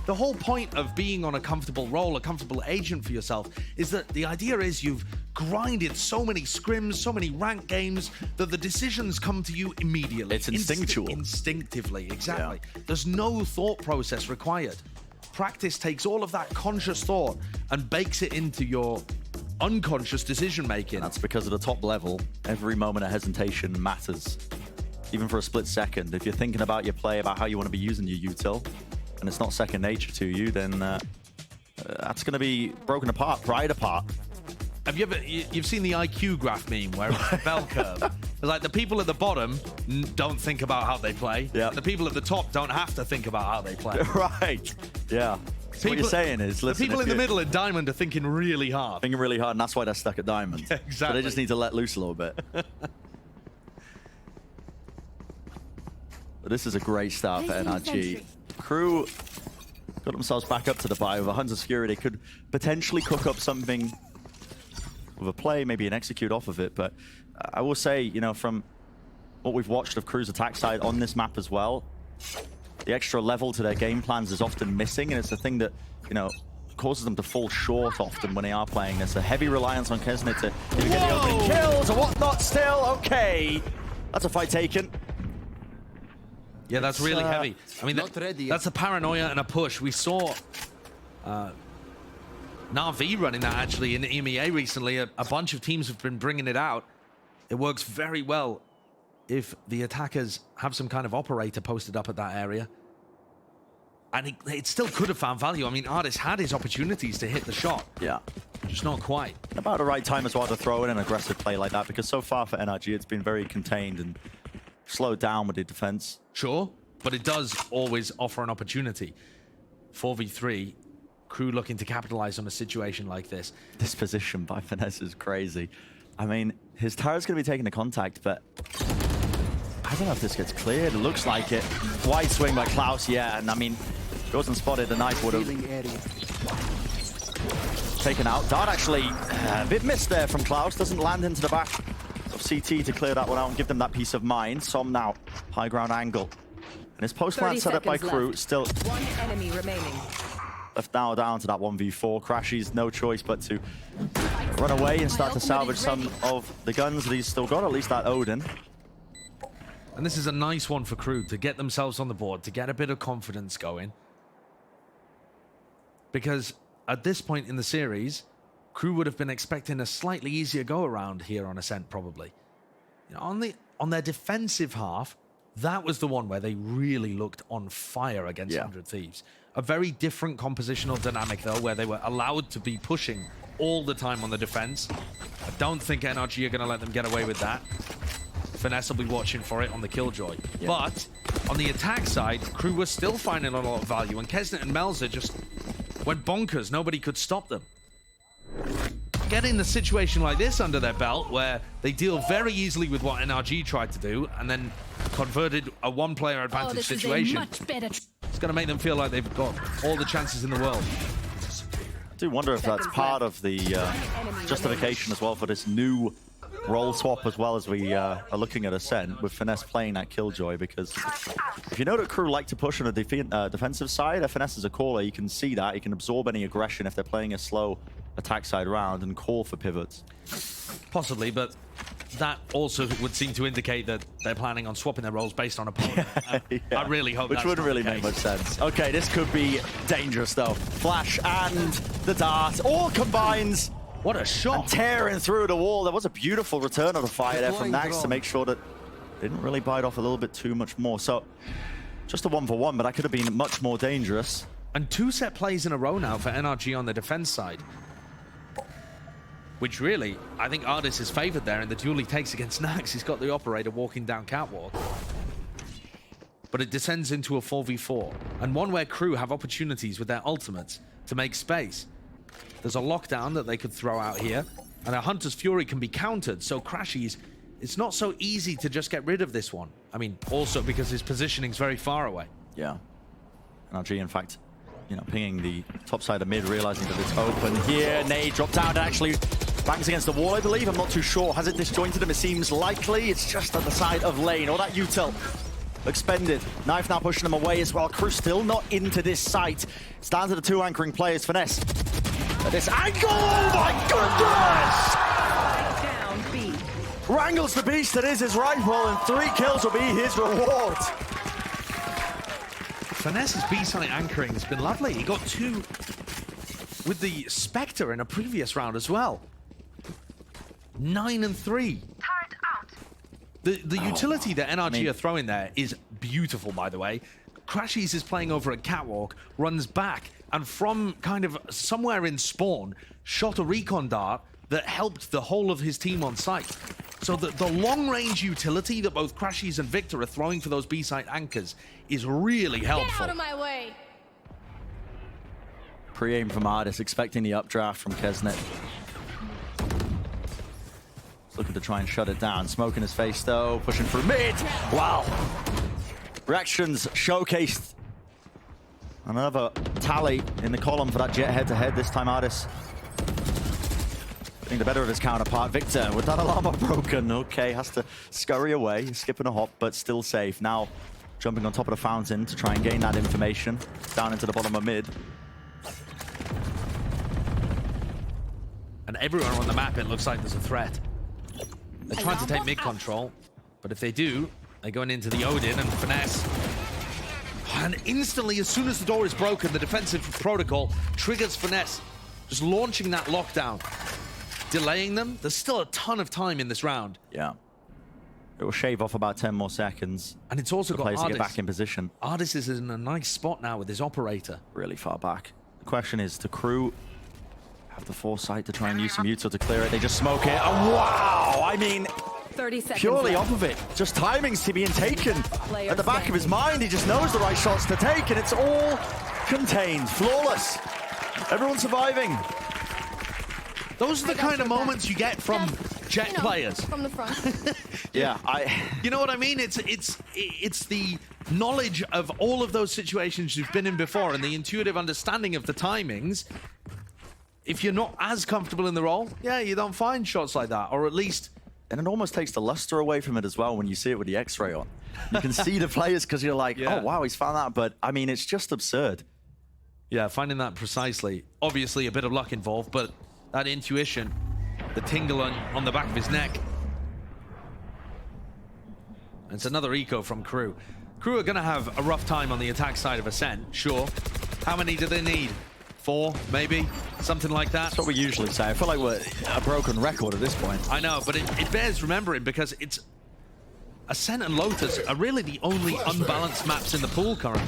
Speaker 4: The whole point of being on a comfortable role, a comfortable agent for yourself, is that the idea is you've grinded so many scrims, so many ranked games, that the decisions come to you immediately.
Speaker 5: It's instinctual.
Speaker 4: Instinctively, exactly. Yeah. There's no thought process required. Practice takes all of that conscious thought and bakes it into your unconscious decision making.
Speaker 5: That's because at the top level, every moment of hesitation matters. Even for a split second. If you're thinking about your play, about how you want to be using your util, and it's not second nature to you, then that's going to be broken apart, pried apart.
Speaker 4: Have you ever, you've seen the IQ graph meme where it's a bell curve? It's like the people at the bottom don't think about how they play.
Speaker 5: Yeah.
Speaker 4: The people at the top don't have to think about how they play.
Speaker 5: Right. Yeah. So what you're saying is, listen,
Speaker 4: the people in the middle at Diamond are thinking really hard.
Speaker 5: Thinking really hard, and that's why they're stuck at Diamond.
Speaker 4: Yeah, exactly.
Speaker 5: So they just need to let loose a little bit. But this is a great start for NRG. KRU got themselves back up to the buy with a Hunter's Fury. They could potentially cook up something with a play, maybe an execute off of it. But I will say, you know, from what we've watched of KRU's attack side on this map as well, the extra level to their game plans is often missing, and it's the thing that, you know, causes them to fall short often when they are playing this. A heavy reliance on Kesnet to either get the opening kills or whatnot still. Okay. That's a fight taken.
Speaker 4: Yeah, that's really heavy. I mean, that's a paranoia and a push. We saw Na'Vi running that actually in the EMEA recently. A bunch of teams have been bringing it out. It works very well if the attackers have some kind of operator posted up at that area. And it still could have found value. I mean, Artis had his opportunities to hit the shot.
Speaker 5: Yeah.
Speaker 4: Just not quite.
Speaker 5: About the right time as well to throw in an aggressive play like that, because so far for NRG, it's been very contained and slowed down with the defense.
Speaker 4: Sure, but it does always offer an opportunity. 4v3, KRU looking to capitalize on a situation like this.
Speaker 5: This position by Finesse is crazy. I mean, his turret's going to be taking the contact, but I don't know if this gets cleared. It looks like it. Wide swing by Klaus, yeah, and I mean, if it wasn't spotted, the knife would have taken out. Dart actually a bit missed there from Klaus. Doesn't land into the back of CT to clear that one out and give them that peace of mind. Som now, high ground angle. And his post-plant set up by KRU, still
Speaker 8: one enemy remaining.
Speaker 5: Left now down to that 1v4. Crashy's no choice but to run away and start to salvage some of the guns that he's still got, at least that Odin.
Speaker 4: And this is a nice one for KRU to get themselves on the board, to get a bit of confidence going. Because at this point in the series, KRU would have been expecting a slightly easier go-around here on Ascent, probably. You know, on their defensive half, that was the one where they really looked on fire against 100 Thieves. A very different compositional dynamic, though, where they were allowed to be pushing all the time on the defense. I don't think NRG are going to let them get away with that. Finesse will be watching for it on the Killjoy. Yeah. But on the attack side, KRU was still finding a lot of value, and Kesnet and Melzer just went bonkers. Nobody could stop them. Getting the situation like this under their belt, where they deal very easily with what NRG tried to do, and then converted a one-player advantage situation. It's going to make them feel like they've got all the chances in the world.
Speaker 5: I do wonder if that's part of the justification as well for this new role swap, as well as we are looking at Ascent with Finesse playing that Killjoy, because if you know that KRU like to push on the defensive side, Finesse is a caller. You can see that. He can absorb any aggression if they're playing a slow attack side round and call for pivots.
Speaker 4: Possibly, but that also would seem to indicate that they're planning on swapping their roles based on opponent.
Speaker 5: Yeah.
Speaker 4: I really hope
Speaker 5: Which wouldn't really make much sense. Okay, this could be dangerous though. Flash and the dart all combines.
Speaker 4: What a shot.
Speaker 5: And tearing through the wall. There was a beautiful return of the fire there from Nax to make sure that they didn't really bite off a little bit too much more. So just a 1-for-1, but that could have been much more dangerous.
Speaker 4: And 2 set plays in a row now for NRG on the defense side. Which really, I think Artis is favored there in the duel he takes against Nax. He's got the operator walking down catwalk. But it descends into a 4v4, and one where KRU have opportunities with their ultimates to make space. There's a lockdown that they could throw out here, and a Hunter's Fury can be countered, so Crashy's, it's not so easy to just get rid of this one. I mean, also because his positioning's very far away.
Speaker 5: Yeah. NRG, in fact, you know, pinging the top side of mid, realizing that it's open here. Nade dropped down and actually bangs against the wall, I believe. I'm not too sure. Has it disjointed him? It seems likely. It's just at the side of lane. Or that util expended. Knife now pushing him away as well. KRU still not into this site. It's down to the two anchoring players. Finesse at this angle. Oh my goodness!
Speaker 8: Down B.
Speaker 5: Wrangles the beast that is his rifle, and 3 kills will be his reward.
Speaker 4: Finesse's B-site anchoring has been lovely. He got 2 with the Spectre in a previous round as well. 9 and 3.
Speaker 7: Turret out.
Speaker 4: The utility that NRG are throwing there is beautiful, by the way. Crashies is playing over a catwalk, runs back, and from kind of somewhere in spawn, shot a recon dart that helped the whole of his team on site. So the long-range utility that both Crashies and Victor are throwing for those B-site anchors is really helpful.
Speaker 6: Get out of my way.
Speaker 5: Pre-aim from Ardis, expecting the updraft from Kesnet. He's looking to try and shut it down. Smoke in his face though, pushing through mid. Wow. Reactions showcased. Another tally in the column for that Jet head-to-head. This time Ardis getting the better of his counterpart. Victor with that alarm broken. Okay, has to scurry away, skipping a hop, but still safe. Now jumping on top of the fountain to try and gain that information. Down into the bottom of mid.
Speaker 4: And everywhere on the map, it looks like there's a threat. They're trying to take mid control, but if they do, they're going into the Odin and Finesse. And instantly, as soon as the door is broken, the defensive protocol triggers Finesse, just launching that lockdown, delaying them. There's still a ton of time in this round.
Speaker 5: Yeah. It will shave off about 10 more seconds.
Speaker 4: And it's also got
Speaker 5: players to
Speaker 4: Ardis.
Speaker 5: get back in position.
Speaker 4: Ardis is in a nice spot now with his operator.
Speaker 5: Really far back. The question is, the KRU have the foresight to try and use some util to clear it. They just smoke it. And wow! I mean,
Speaker 8: 30 seconds
Speaker 5: purely
Speaker 8: left.
Speaker 5: off of it. Just timings to being taken.
Speaker 8: Player
Speaker 5: At the back of his mind, he just knows the right shots to take, and it's all contained. Flawless. Everyone surviving.
Speaker 4: Those are the kind of moments you get from Jet players.
Speaker 6: From the front.
Speaker 5: Yeah,
Speaker 4: You know what I mean? It's the knowledge of all of those situations you've been in before and the intuitive understanding of the timings. If you're not as comfortable in the role, yeah, you don't find shots like that, or at least...
Speaker 5: And it almost takes the luster away from it as well when you see it with the X-ray on. You can see the players because you're like,
Speaker 4: Yeah.
Speaker 5: oh, wow, he's found that. But, I mean, it's just absurd.
Speaker 4: Yeah, finding that precisely. Obviously, a bit of luck involved, but that intuition, the tingle on the back of his neck. And it's another eco from KRU. KRU are going to have a rough time on the attack side of Ascent, sure. How many do they need? 4, maybe? Something like that?
Speaker 5: That's what we usually say. I feel like we're a broken record at this point.
Speaker 4: I know, but it bears remembering because it's... Ascent and Lotus are really the only unbalanced maps in the pool currently.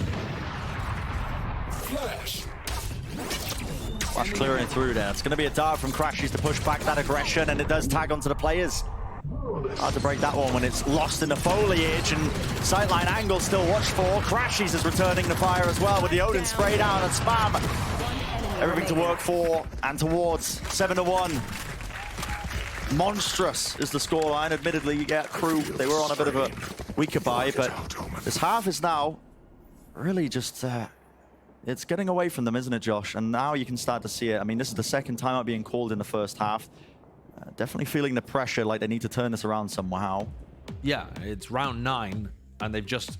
Speaker 5: Flash clearing through there. It's going to be a dart from Crashies to push back that aggression, and it does tag onto the players. Hard to break that one when it's lost in the foliage, and sightline angle still watched for. Crashies is returning the fire as well with the Odin spray down and spam. Everything to work for and towards. 7-1. Monstrous is the scoreline. Admittedly, you get KRU. They were on a bit of a weaker buy, but this half is now really just... it's getting away from them, isn't it, Josh? And now you can start to see it. I mean, this is the second timeout being called in the first half. Definitely feeling the pressure, like they need to turn this around somehow.
Speaker 4: Yeah, it's round 9, and they've just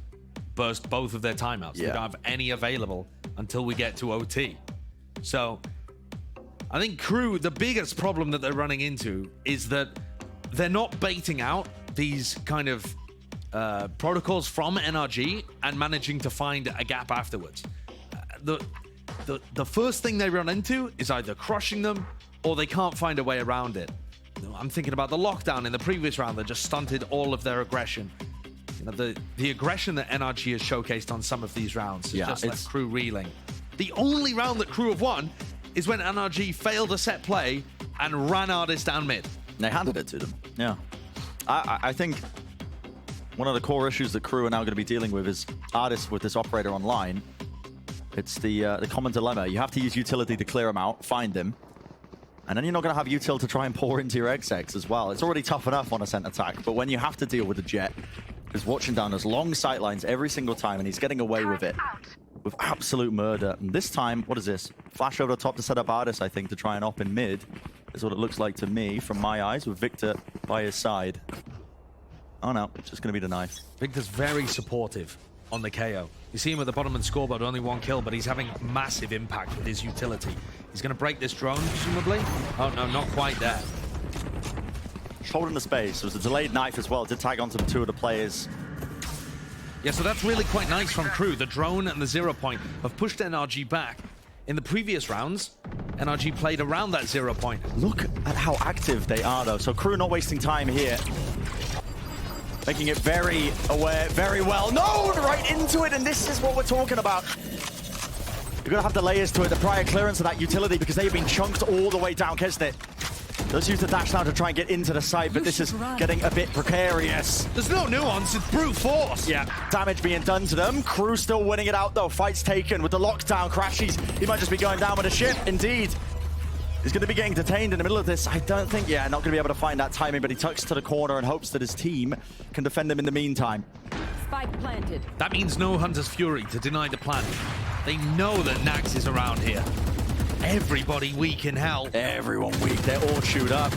Speaker 4: burst both of their timeouts.
Speaker 5: Yeah.
Speaker 4: They don't have any available until we get to OT. So, I think KRU, the biggest problem that they're running into is that they're not baiting out these kind of protocols from NRG and managing to find a gap afterwards. The first thing they run into is either crushing them or they can't find a way around it. I'm thinking about the lockdown in the previous round that just stunted all of their aggression. You know, the aggression that NRG has showcased on some of these rounds is just like KRU reeling. The only round that KRU have won is when NRG failed a set play and ran Ardis down mid.
Speaker 5: And they handed it to them. Yeah. I think one of the core issues that KRU are now going to be dealing with is Ardis with this operator online. It's the common dilemma. You have to use utility to clear them out, find them. And then you're not going to have util to try and pour into your XX as well. It's already tough enough on a Ascent attack, but when you have to deal with the Jet, who's watching down those long sightlines every single time, and he's getting away with it. with absolute murder. And this time, what is this? Flash over the top to set up Artis, I think, to try and op in mid. Is what it looks like to me from my eyes, with Victor by his side. Oh no, it's just going to be the knife.
Speaker 4: Victor's very supportive on the KO. You see him at the bottom of the scoreboard, only 1 kill, but he's having massive impact with his utility. He's going to break this drone, presumably. Oh no, not quite there.
Speaker 5: Shoulder in the space. There was a delayed knife as well. It did tag onto 2 of the players.
Speaker 4: Yeah, so that's really quite nice from Crew. The drone and the 0 point have pushed NRG back. In the previous rounds, NRG played around that 0 point.
Speaker 5: Look at how active they are, though. So Crew not wasting time here. Making it very aware, very well. No, right into it, and this is what we're talking about. You're going to have the layers to it, the prior clearance of that utility, because they've been chunked all the way down. Kesnet does use the dash now to try and get into the site, but this is getting a bit precarious.
Speaker 4: There's no nuance, it's brute force.
Speaker 5: Yeah, damage being done to them. Crew still winning it out, though. Fight's taken with the lockdown. Crashies, he might just be going down with a ship. Indeed. He's going to be getting detained in the middle of this. I don't think, yeah, not going to be able to find that timing, but he tucks to the corner and hopes that his team can defend him in the meantime.
Speaker 8: Spike planted.
Speaker 4: That means no Hunter's Fury to deny the plant. They know that Nags is around here. Everybody weak in hell.
Speaker 5: Everyone weak. They're all chewed up.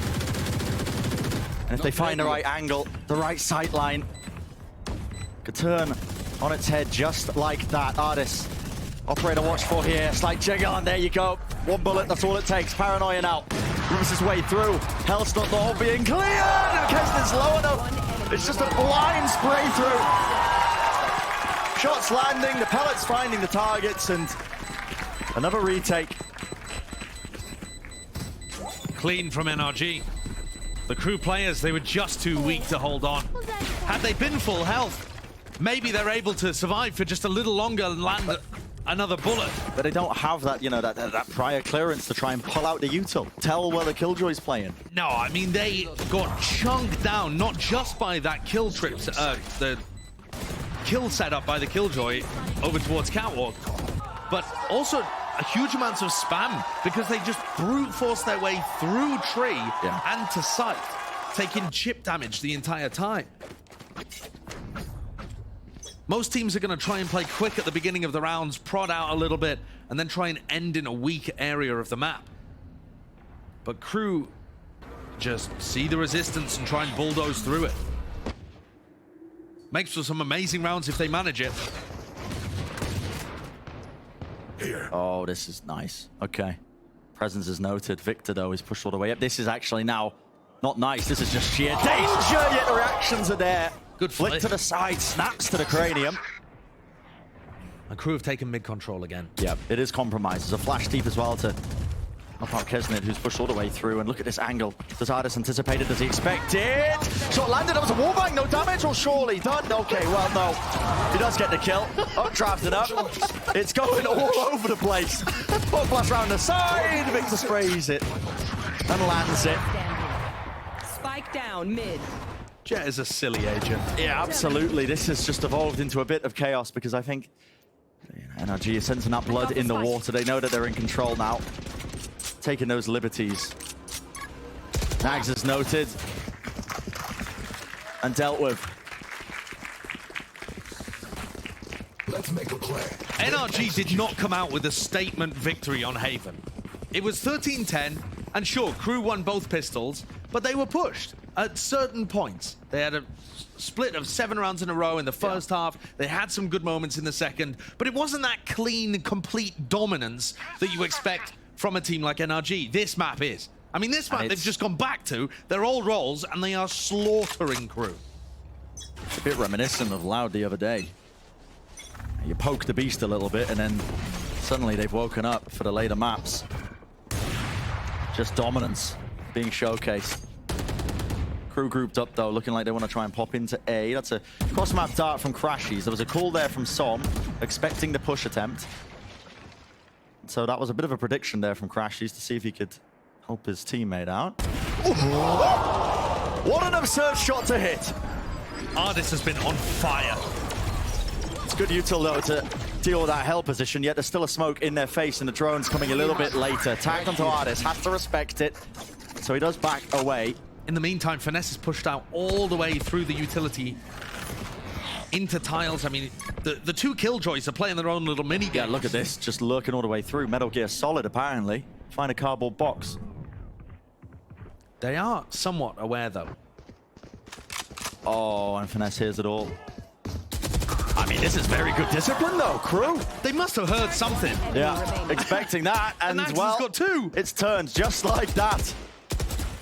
Speaker 5: And if they find the right angle, the right sight line, could turn on its head just like that. Artis, operator watch for here. Slight jiggle, and there you go. 1 bullet, that's all it takes. Paranoia now. Moves his way through. Health's not all being cleared. And Keston's low enough. It's just a blind spray through. Shots landing, the pellets finding the targets, and another retake.
Speaker 4: Clean from NRG. The Crew players, they were just too weak to hold on. Had they been full health, maybe they're able to survive for just a little longer and land another bullet.
Speaker 5: But they don't have that, you know, that prior clearance to try and pull out the util. Tell where the Killjoy's playing.
Speaker 4: No, I mean, they got chunked down, not just by that kill trip, the kill setup by the Killjoy over towards Catwalk, but also a huge amounts of spam because they just brute forced their way through tree and to site, taking chip damage the entire time. Most teams are going to try and play quick at the beginning of the rounds, prod out a little bit, and then try and end in a weak area of the map. But Crew just see the resistance and try and bulldoze through it. Makes for some amazing rounds if they manage it.
Speaker 5: Here. Oh, this is nice. Okay. Presence is noted. Victor, though, is pushed all the way up. This is actually now not nice. This is just sheer danger, yet the reactions are there.
Speaker 4: Good
Speaker 5: flick to the side, snaps to the cranium.
Speaker 4: And Crew have taken mid-control again.
Speaker 5: Yep, it is compromised. There's a flash deep as well to knock out Kesnet, who's pushed all the way through. And look at this angle. Does Artis anticipate it? Does he expect it? Shot landed. That was a wallbang. No damage. Or surely done. Okay, well, no. He does get the kill. Updrafted up. It's going all over the place. Ball flash around the side. Victor sprays it and lands it.
Speaker 8: Spike down mid.
Speaker 4: Jet is a silly agent.
Speaker 5: Yeah, absolutely. This has just evolved into a bit of chaos because I think NRG is sensing that blood in the water. They know that they're in control now. Taking those liberties. Nags is noted and dealt with.
Speaker 9: Let's make a play.
Speaker 4: NRG did not come out with a statement victory on Haven. It was 13-10, and sure, Crew won both pistols, but they were pushed at certain points. They had a split of 7 rounds in a row in the first half. They had some good moments in the second, but it wasn't that clean, complete dominance that you expect from a team like NRG. This map is. I mean, this map they've just gone back to their old roles, and they are slaughtering Crew.
Speaker 5: A bit reminiscent of Loud the other day. You poke the beast a little bit, and then suddenly they've woken up for the later maps. Just dominance being showcased. Crew grouped up, though, looking like they want to try and pop into A. That's a cross-map dart from Crashies. There was a call there from Som, expecting the push attempt. So that was a bit of a prediction there from Crashies to see if he could help his teammate out. What an absurd shot to hit.
Speaker 4: Artis has been on fire.
Speaker 5: It's good util, though, to deal with that hell position, yet there's still a smoke in their face, and the drone's coming a little bit later. Tagged onto Artis, has to respect it. So he does back away.
Speaker 4: In the meantime, Finesse is pushed out all the way through the utility into tiles. I mean, the two Killjoys are playing their own little mini game.
Speaker 5: Yeah, look at this. Just lurking all the way through. Metal Gear Solid, apparently. Find a cardboard box.
Speaker 4: They are somewhat aware, though.
Speaker 5: Oh, and Finesse hears it all. I mean, this is very good discipline, though, crew.
Speaker 4: They must have heard something.
Speaker 5: Yeah, expecting that. And,
Speaker 4: Nax
Speaker 5: well,
Speaker 4: has got two.
Speaker 5: It's turned just like that.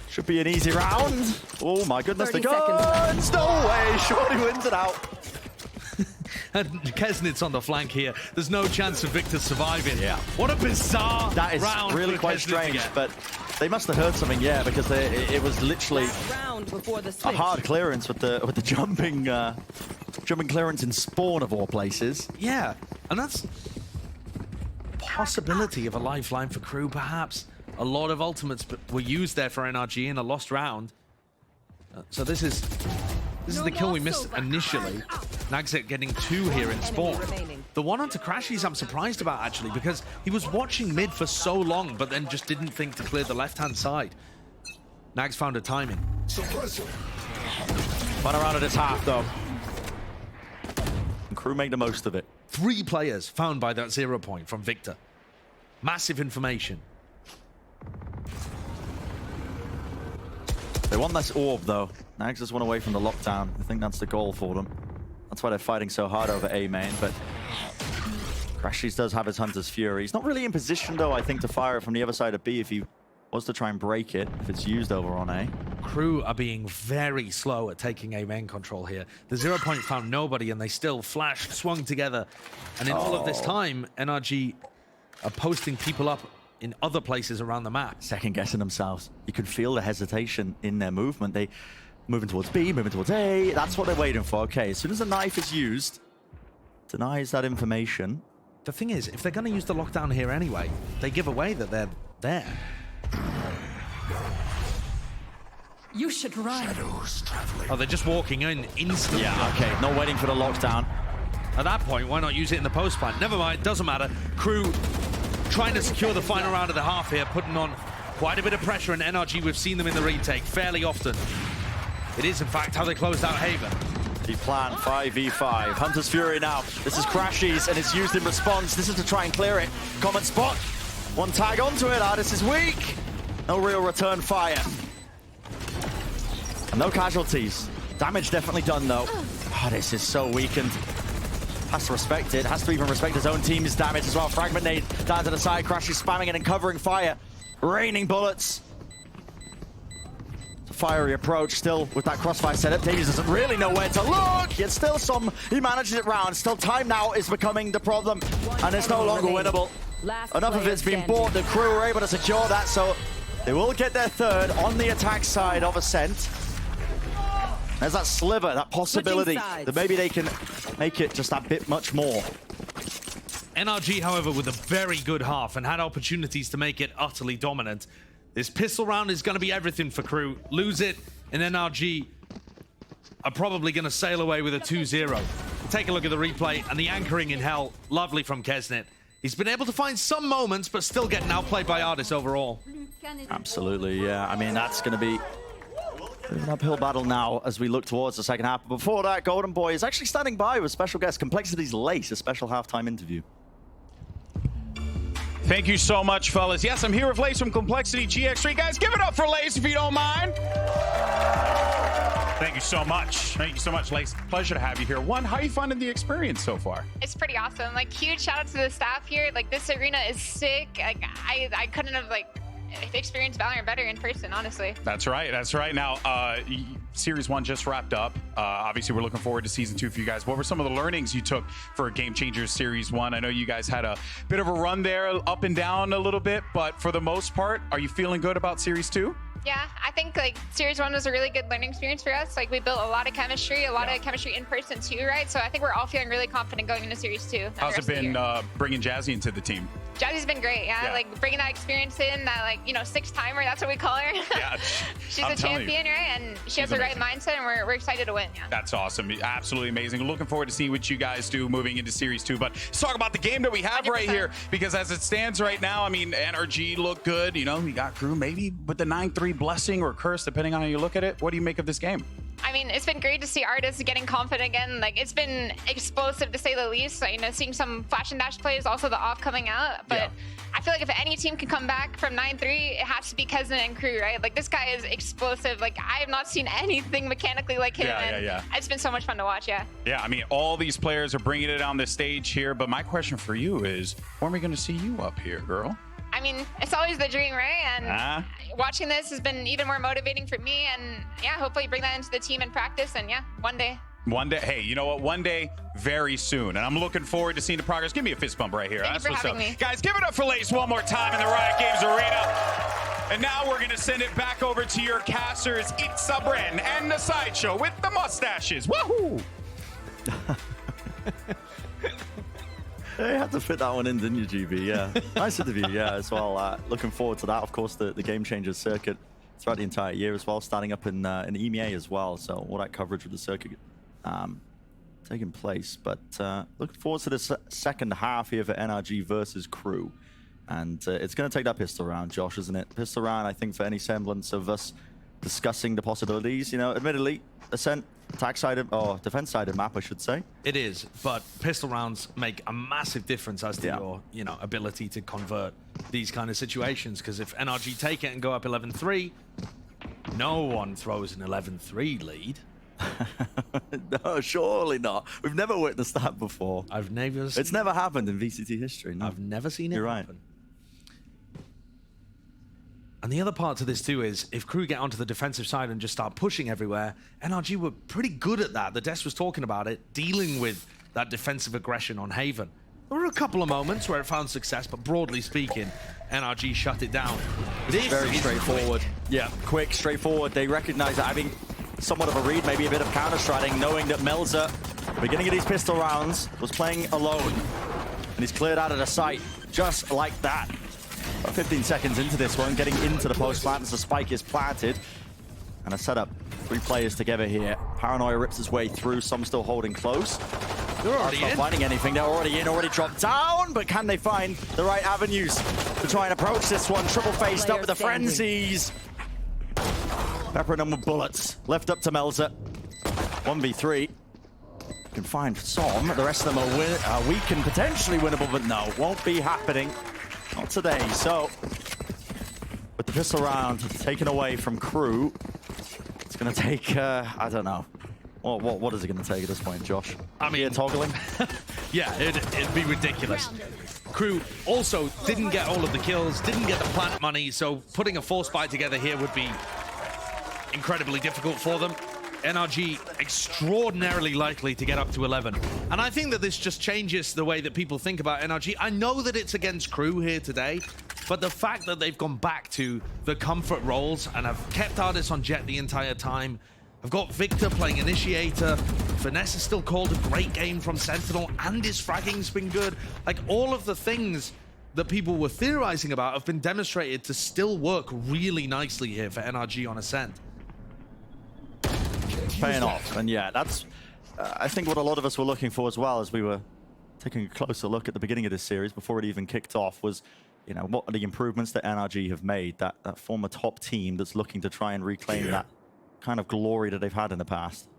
Speaker 5: Should be an easy round. Oh, my goodness, the guns. No way. Shorty wins it out.
Speaker 4: And Kesnit's on the flank here. There's no chance of Victor surviving.
Speaker 5: Yeah.
Speaker 4: What a bizarre
Speaker 5: That is
Speaker 4: round
Speaker 5: really
Speaker 4: for
Speaker 5: quite
Speaker 4: Kesnit
Speaker 5: strange,
Speaker 4: to get.
Speaker 5: but they must have heard something, yeah, because it was literally
Speaker 8: Round before the
Speaker 5: a
Speaker 8: switch.
Speaker 5: hard clearance with the jumping clearance in spawn of all places.
Speaker 4: Yeah, and that's possibility of a lifeline for crew, perhaps. A lot of ultimates were used there for NRG in a lost round. So this is the kill we missed initially. Nagset getting two here in spawn. The one onto Crashies I'm surprised about, actually, because he was watching mid for so long, but then just didn't think to clear the left-hand side. Nags found a timing.
Speaker 5: Fun around at this half, though. And crew make the most of it.
Speaker 4: 3 players found by that 0 point from Victor. Massive information.
Speaker 5: They want this orb, though. Nags just went away from the lockdown. I think that's the goal for them. That's why they're fighting so hard over A main, but Crashies does have his Hunter's Fury. He's not really in position, though, I think, to fire it from the other side of B if he was to try and break it, if it's used over on A.
Speaker 4: Crew are being very slow at taking A main control here. The 0 point found nobody, and they still flashed, swung together. And in all of this time, NRG are posting people up in other places around the map.
Speaker 5: Second guessing themselves. You could feel the hesitation in their movement. They moving towards B, moving towards A. That's what they're waiting for. Okay, as soon as the knife is used, denies that information.
Speaker 4: The thing is, if they're going to use the lockdown here anyway, they give away that they're there.
Speaker 6: You should run.
Speaker 4: Oh, they're just walking in instantly.
Speaker 5: Yeah, okay, no waiting for the lockdown.
Speaker 4: At that point, why not use it in the post plant? Never mind, doesn't matter. Crew trying to secure the final round of the half here, putting on quite a bit of pressure, and NRG, we've seen them in the retake fairly often. It is, in fact, how they closed out Haven.
Speaker 5: The plan 5v5. Hunter's Fury now. This is Crashies, and it's used in response. This is to try and clear it. Common spot. One tag onto it. Artis is weak. No real return fire. And no casualties. Damage definitely done, though. Artis is so weakened. Has to respect it. Has to even respect his own team's damage as well. Fragment nade down to the side. Crashies spamming it and covering fire. Raining bullets. Fiery approach still with that crossfire setup. Davies doesn't really know where to look. Yet still he manages it round. Still time now is becoming the problem, and it's no longer winnable. Enough of it's been bought. The crew were able to secure that, so they will get their third on the attack side of Ascent. There's that sliver, that possibility that maybe they can make it just that bit much more.
Speaker 4: NRG, however, with a very good half and had opportunities to make it utterly dominant. This pistol round is going to be everything for crew. Lose it, and NRG are probably going to sail away with a 2-0. Take a look at the replay, and the anchoring in hell, lovely from Kesnit. He's been able to find some moments, but still getting outplayed by Artis overall.
Speaker 5: Absolutely, yeah. I mean, that's going to be an uphill battle now as we look towards the second half. But before that, Golden Boy is actually standing by with special guest Complexity's Lace, a special halftime interview.
Speaker 10: Thank you so much, fellas. Yes, I'm here with Lace from Complexity GX3. Guys, give it up for Lace if you don't mind. Thank you so much. Thank you so much, Lace. Pleasure to have you here. One, how are you finding the experience so far?
Speaker 7: It's pretty awesome. Like, huge shout out to the staff here. Like, this arena is sick. Like, I couldn't have, like, experienced Valorant better in person, honestly.
Speaker 10: That's right. That's right. Now, Series 1 just wrapped up. Obviously, we're looking forward to Season 2 for you guys. What were some of the learnings you took for Game Changers Series 1? I know you guys had a bit of a run there, up and down a little bit, but for the most part, are you feeling good about Series 2?
Speaker 7: Yeah, I think like Series 1 was a really good learning experience for us. Like, we built a lot of chemistry, a lot of chemistry in person too, right? So I think we're all feeling really confident going into Series 2.
Speaker 10: How's it been bringing Jazzy into the team?
Speaker 7: Jazzy's been great, yeah. Like, bringing that experience in, that, like, you know, 6-timer, that's what we call her.
Speaker 10: Yeah,
Speaker 7: She's a champion, right? And she has the right mindset, and we're excited to win, yeah.
Speaker 10: That's awesome. Absolutely amazing. Looking forward to seeing what you guys do moving into Series 2. But let's talk about the game that we have 100%. Right here, because as it stands right now, I mean, NRG look good. You know, we got crew maybe with the 9-3 blessing or curse, depending on how you look at it. What do you make of this game?
Speaker 7: I mean, it's been great to see artists getting confident again. Like, it's been explosive to say the least. So, you know, seeing some flash and dash plays, also the off coming out. But I feel like if any team can come back from 9-3, it has to be Cousin and Crew, right? Like, this guy is explosive. Like, I have not seen anything mechanically like him.
Speaker 10: Yeah.
Speaker 7: It's been so much fun to watch, Yeah,
Speaker 10: I mean, all these players are bringing it on the stage here. But my question for you is, when are we going to see you up here, girl?
Speaker 7: I mean, it's always the dream, right? And watching this has been even more motivating for me. And yeah, hopefully bring that into the team in practice. And yeah, one day.
Speaker 10: One day. Hey, you know what? One day, very soon. And I'm looking forward to seeing the progress. Give me a fist bump right here.
Speaker 7: Thank you for having me.
Speaker 10: Guys, give it up for Lace one more time in the Riot Games Arena. And now we're going to send it back over to your casters, Itzabren and the Sideshow with the mustaches. Woohoo!
Speaker 5: They had to fit that one in, didn't you, GB? Yeah. Nice interview, yeah, as well. Looking forward to that. Of course, the Game Changers circuit throughout the entire year as well, starting up in EMEA as well. So all that coverage with the circuit taking place. But looking forward to this second half here for NRG versus Crew. And it's going to take that pistol round, Josh, isn't it? Pistol round, I think, for any semblance of us discussing the possibilities. You know, admittedly, Ascent attack side or defense sided map, I should say.
Speaker 4: It is, but pistol rounds make a massive difference as to your, ability to convert these kind of situations. Because if NRG take it and go up 11-3, no one throws an 11-3 lead.
Speaker 5: No, surely not. We've never witnessed that before.
Speaker 4: I've never.
Speaker 5: It's never happened in VCT history. No.
Speaker 4: I've never seen it
Speaker 5: You're
Speaker 4: happen. And the other part to this too is if Crew get onto the defensive side and just start pushing everywhere, NRG were pretty good at that. The Des was talking about it, dealing with that defensive aggression on Haven. There were a couple of moments where it found success, but broadly speaking, NRG shut it down.
Speaker 5: This very straightforward. Yeah, quick, straightforward. They recognize that having somewhat of a read, maybe a bit of counter-striding, knowing that Melza, beginning of these pistol rounds, was playing alone. And he's cleared out of the site just like that. 15 seconds into this one, getting into the post plant as the spike is planted. And a setup, 3 players together here. Paranoia rips his way through, some still holding close.
Speaker 4: They're already
Speaker 5: not finding anything, they're already in, already dropped down, but can they find the right avenues to try and approach this one? Triple faced up with the frenzies. Peppering them with bullets. Left up to Melza. 1v3. Can find Som. The rest of them are weak and potentially winnable, but no, won't be happening. Not today. So, with the pistol round taken away from Crew, it's going to take, I don't know. What is it going to take at this point, Josh?
Speaker 4: I mean,
Speaker 5: toggling?
Speaker 4: Yeah, it'd be ridiculous. Crew also didn't get all of the kills, didn't get the plant money, so putting a 4-spy together here would be incredibly difficult for them. NRG extraordinarily likely to get up to 11. And I think that this just changes the way that people think about NRG. I know that it's against Crew here today, but the fact that they've gone back to the comfort roles and have kept Artis on Jet the entire time, I've got Victor playing Initiator, Finesse is still called a great game from Sentinel, and his fragging's been good. Like, all of the things that people were theorizing about have been demonstrated to still work really nicely here for NRG on Ascent.
Speaker 5: Paying off, and yeah, that's I think what a lot of us were looking for as well as we were taking a closer look at the beginning of this series before it even kicked off was, you know, what are the improvements that NRG have made, that former top team that's looking to try and reclaim that kind of glory that they've had in the past.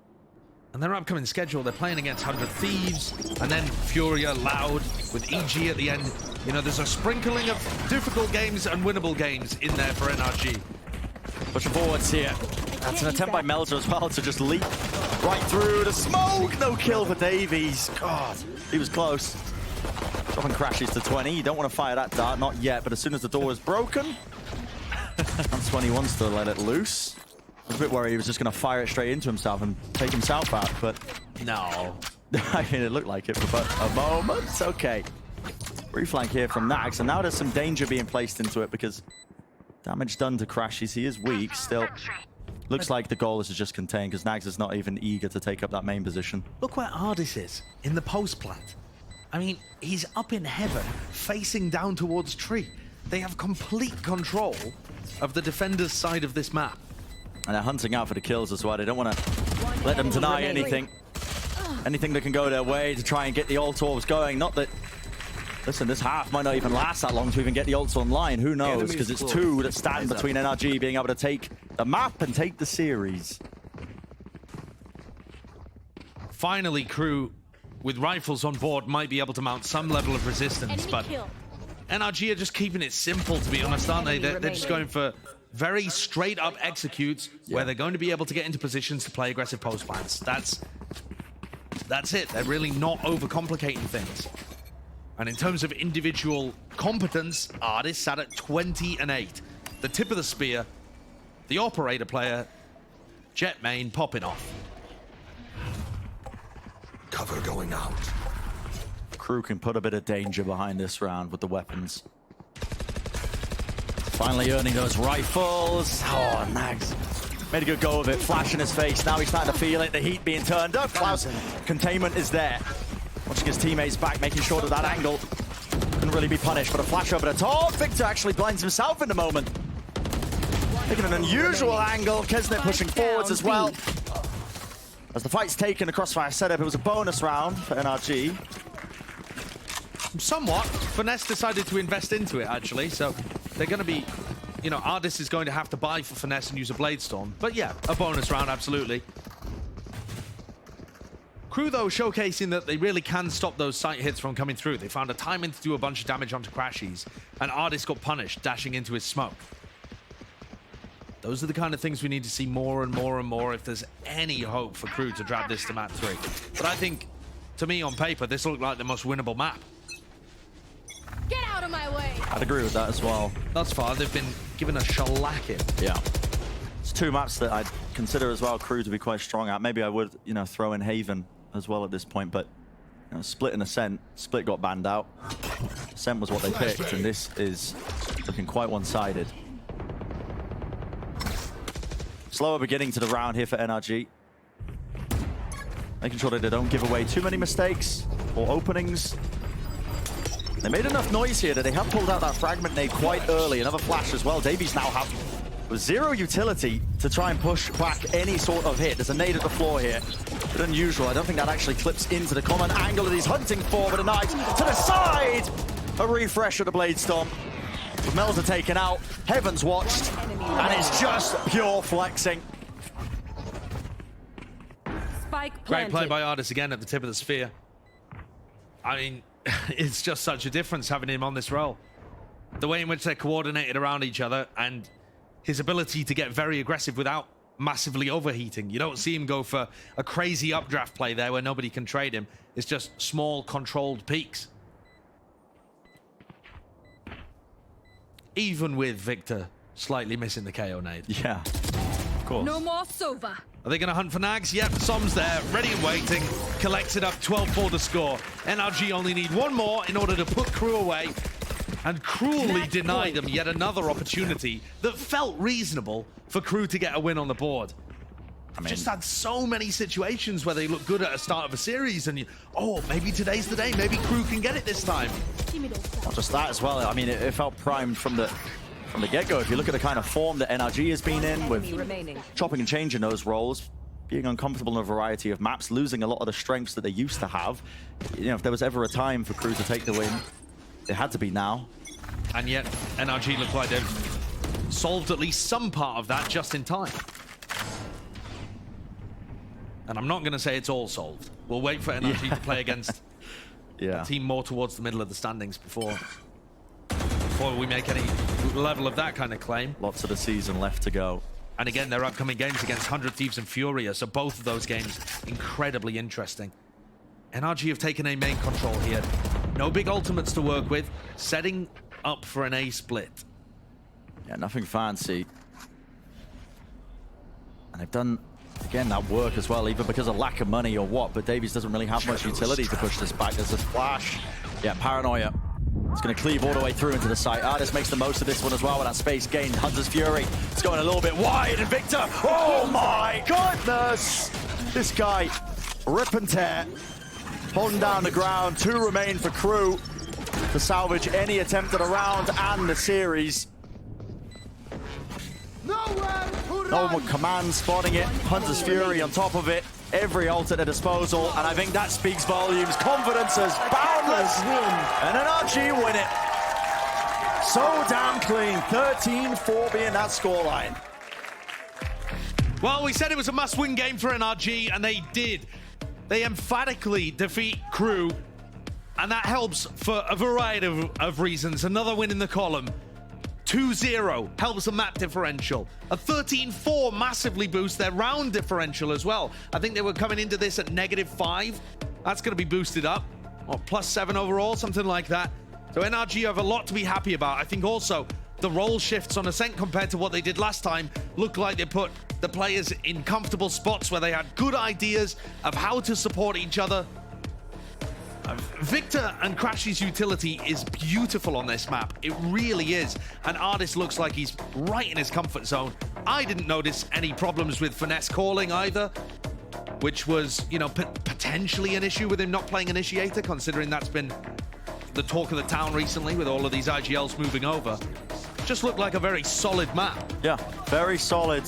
Speaker 4: And their upcoming schedule, they're playing against 100 Thieves, and then Furia, Loud, with EG at the end. You know, there's a sprinkling of difficult games and winnable games in there for NRG.
Speaker 5: Pushing forwards here. That's an attempt by Melzer as well to just leap right through the smoke. No kill for Davies. God, he was close. Dropping crashes to 20. You don't want to fire that dart, not yet, but as soon as the door is broken, and 20 wants to let it loose. I was a bit worried he was just going to fire it straight into himself and take himself out, but
Speaker 4: no.
Speaker 5: I mean, it looked like it for a moment. Okay. Reflank here from Nags, and now there's some danger being placed into it because damage done to Crashies. He is weak still. Looks like the goal is to just contain because Nags is not even eager to take up that main position.
Speaker 4: Look where Ardis is, in the post plant. I mean, he's up in heaven, facing down towards tree. They have complete control of the defender's side of this map.
Speaker 5: And they're hunting out for the kills as well. They don't want to let them deny anything. Anything that can go their way to try and get the ult orbs going. Not that... Listen, this half might not even last that long to even get the ults online. Who knows? Because it's 2 that stand between NRG being able to take the map and take the series.
Speaker 4: finally KRU with rifles on board might be able to mount some level of resistance,
Speaker 6: Enemy
Speaker 4: but
Speaker 6: kill.
Speaker 4: NRG are just keeping it simple, to be honest, aren't they? They're just going for very straight up executes where they're going to be able to get into positions to play aggressive post plans. That's it. They're really not overcomplicating things. And in terms of individual competence, Artis sat at 20 and 8. The tip of the spear, the operator player, Jet main popping off.
Speaker 9: Cover going out.
Speaker 5: KRU can put a bit of danger behind this round with the weapons. Finally earning those rifles. Oh, Nags made a good go of it. Flash in his face. Now he's starting to feel it. The heat being turned up. Klaus, containment is there. Watching his teammates back, making sure that that angle couldn't really be punished. But a flash over the top. Victor actually blinds himself in the moment. Taking an unusual angle. Kesnet pushing forwards as well. As the fight's taken, the crossfire setup, it was a bonus round for NRG.
Speaker 4: Somewhat. Finesse decided to invest into it, actually, so they're going to be, you know, Artis is going to have to buy for Finesse and use a Blade Storm. But yeah, a bonus round, absolutely. KRU, though, showcasing that they really can stop those sight hits from coming through. They found a timing to do a bunch of damage onto Crashies, and Artis got punished, dashing into his smoke. Those are the kind of things we need to see more and more and more if there's any hope for KRU to drag this to map 3. But I think, to me, on paper, this looked like the most winnable map.
Speaker 6: Get out of my way.
Speaker 5: I'd agree with that as well.
Speaker 4: Thus far, they've been given a shellacking.
Speaker 5: Yeah. It's two maps that I'd consider as well KRU to be quite strong at. Maybe I would, you know, throw in Haven as well at this point, but you know, Split and Ascent. Split got banned out. Ascent was what they picked, and this is looking quite one-sided. Slower beginning to the round here for NRG. Making sure that they don't give away too many mistakes or openings. They made enough noise here that they have pulled out that fragment nade quite early. Another flash as well. Davies now have zero utility to try and push back any sort of hit. There's a nade at the floor here. But unusual. I don't think that actually clips into the common angle that he's hunting for, but a knife to the side. A refresh of the Blade Storm. Mel's are taken out. Heaven's watched. And it's just pure flexing.
Speaker 8: Spike planted.
Speaker 4: Great play by Artis again at the tip of the sphere. I mean, it's just such a difference having him on this role. The way in which they're coordinated around each other and his ability to get very aggressive without massively overheating. You don't see him go for a crazy updraft play there where nobody can trade him. It's just small, controlled peaks. Even with Victor slightly missing the KO nade.
Speaker 5: Yeah, of course.
Speaker 8: No more Sova.
Speaker 4: Are they going to hunt for Nags? Yep, Som's there, ready and waiting. Collects it up, 12-4 to score. NRG only need one more in order to put KRU away and cruelly deny them yet another opportunity that felt reasonable for KRU to get a win on the board. I mean, just had so many situations where they look good at the start of a series and oh, maybe today's the day. Maybe KRU can get it this time.
Speaker 5: Not just that as well. I mean, it felt primed from the get-go. If you look at the kind of form that NRG has been in with chopping and changing those roles, being uncomfortable in a variety of maps, losing a lot of the strengths that they used to have. You know, if there was ever a time for KRU to take the win, it had to be now.
Speaker 4: And yet, NRG look like they've solved at least some part of that just in time. And I'm not going to say it's all solved. We'll wait for NRG to play against a team more towards the middle of the standings before we make any level of that kind of claim.
Speaker 5: Lots of the season left to go.
Speaker 4: And again, their upcoming games against 100 Thieves and Furia, so both of those games incredibly interesting. NRG have taken a main control here. No big ultimates to work with, setting up for an A split.
Speaker 5: Yeah, nothing fancy. And they've done, again, that work as well, either because of lack of money or what, but Davies doesn't really have much utility to push this back. There's a flash. Yeah, Paranoia. It's going to cleave all the way through into the site. Artis makes the most of this one as well with that space gained. Hunter's Fury. It's going a little bit wide, and Victor, oh my goodness! This guy, rip and tear, holding down the ground. 2 remain for KRU to salvage any attempt at a round and the series. No one command spotting it. Hunter's Fury on top of it. Every ult at their disposal, and I think that speaks volumes. Confidence is boundless, and NRG win it. So damn clean. 13-4 being that scoreline.
Speaker 4: Well, we said it was a must-win game for NRG, and they did. They emphatically defeat KRU, and that helps for a variety of reasons. Another win in the column. 2-0 helps the map differential. A 13-4 massively boosts their round differential as well. I think they were coming into this at -5. That's going to be boosted up. Or +7 overall, something like that. So NRG have a lot to be happy about. I think also the role shifts on Ascent compared to what they did last time look like they put the players in comfortable spots where they had good ideas of how to support each other. Victor and Crash's utility is beautiful on this map. It really is. And Artist looks like he's right in his comfort zone. I didn't notice any problems with finesse calling either, which was, you know, potentially an issue with him not playing Initiator, considering that's been the talk of the town recently with all of these IGLs moving over. Just looked like a very solid map.
Speaker 5: Yeah, very solid.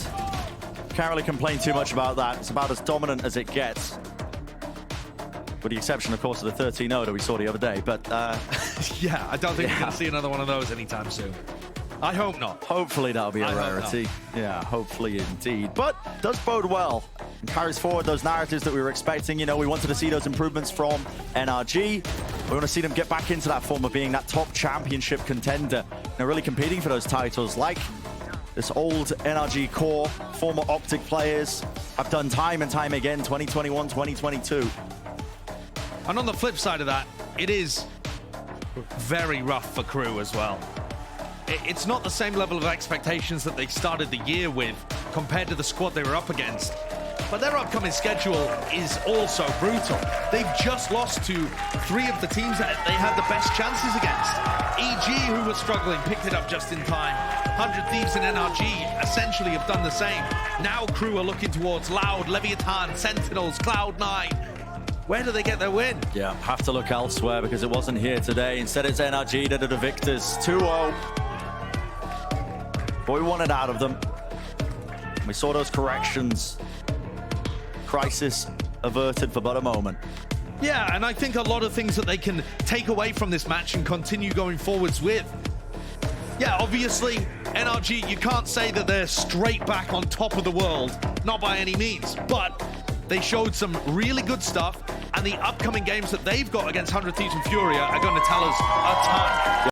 Speaker 5: Can't really complain too much about that. It's about as dominant as it gets. With the exception, of course, of the 13-0 that we saw the other day. But
Speaker 4: yeah, I don't think we're going to see another one of those anytime soon. I hope not.
Speaker 5: Hopefully that'll be a rarity. Yeah, hopefully indeed. But does bode well and carries forward those narratives that we were expecting. You know, we wanted to see those improvements from NRG. We want to see them get back into that form of being that top championship contender. And really competing for those titles like this old NRG core, former Optic players have done time and time again, 2021, 2022.
Speaker 4: And on the flip side of that, it is very rough for KRU as well. It's not the same level of expectations that they started the year with compared to the squad they were up against. But their upcoming schedule is also brutal. They've just lost to 3 of the teams that they had the best chances against. EG, who was struggling, picked it up just in time. 100 Thieves and NRG essentially have done the same. Now KRU are looking towards Loud, Leviathan, Sentinels, Cloud9. Where do they get their win?
Speaker 5: Yeah, have to look elsewhere because it wasn't here today. Instead, it's NRG that are the victors. 2-0. But we wanted out of them. We saw those corrections. Crisis averted for but a moment.
Speaker 4: Yeah, and I think a lot of things that they can take away from this match and continue going forwards with. Yeah, obviously, NRG, you can't say that they're straight back on top of the world. Not by any means, but they showed some really good stuff, and the upcoming games that they've got against 100 Thieves and Furia are going to tell us a ton.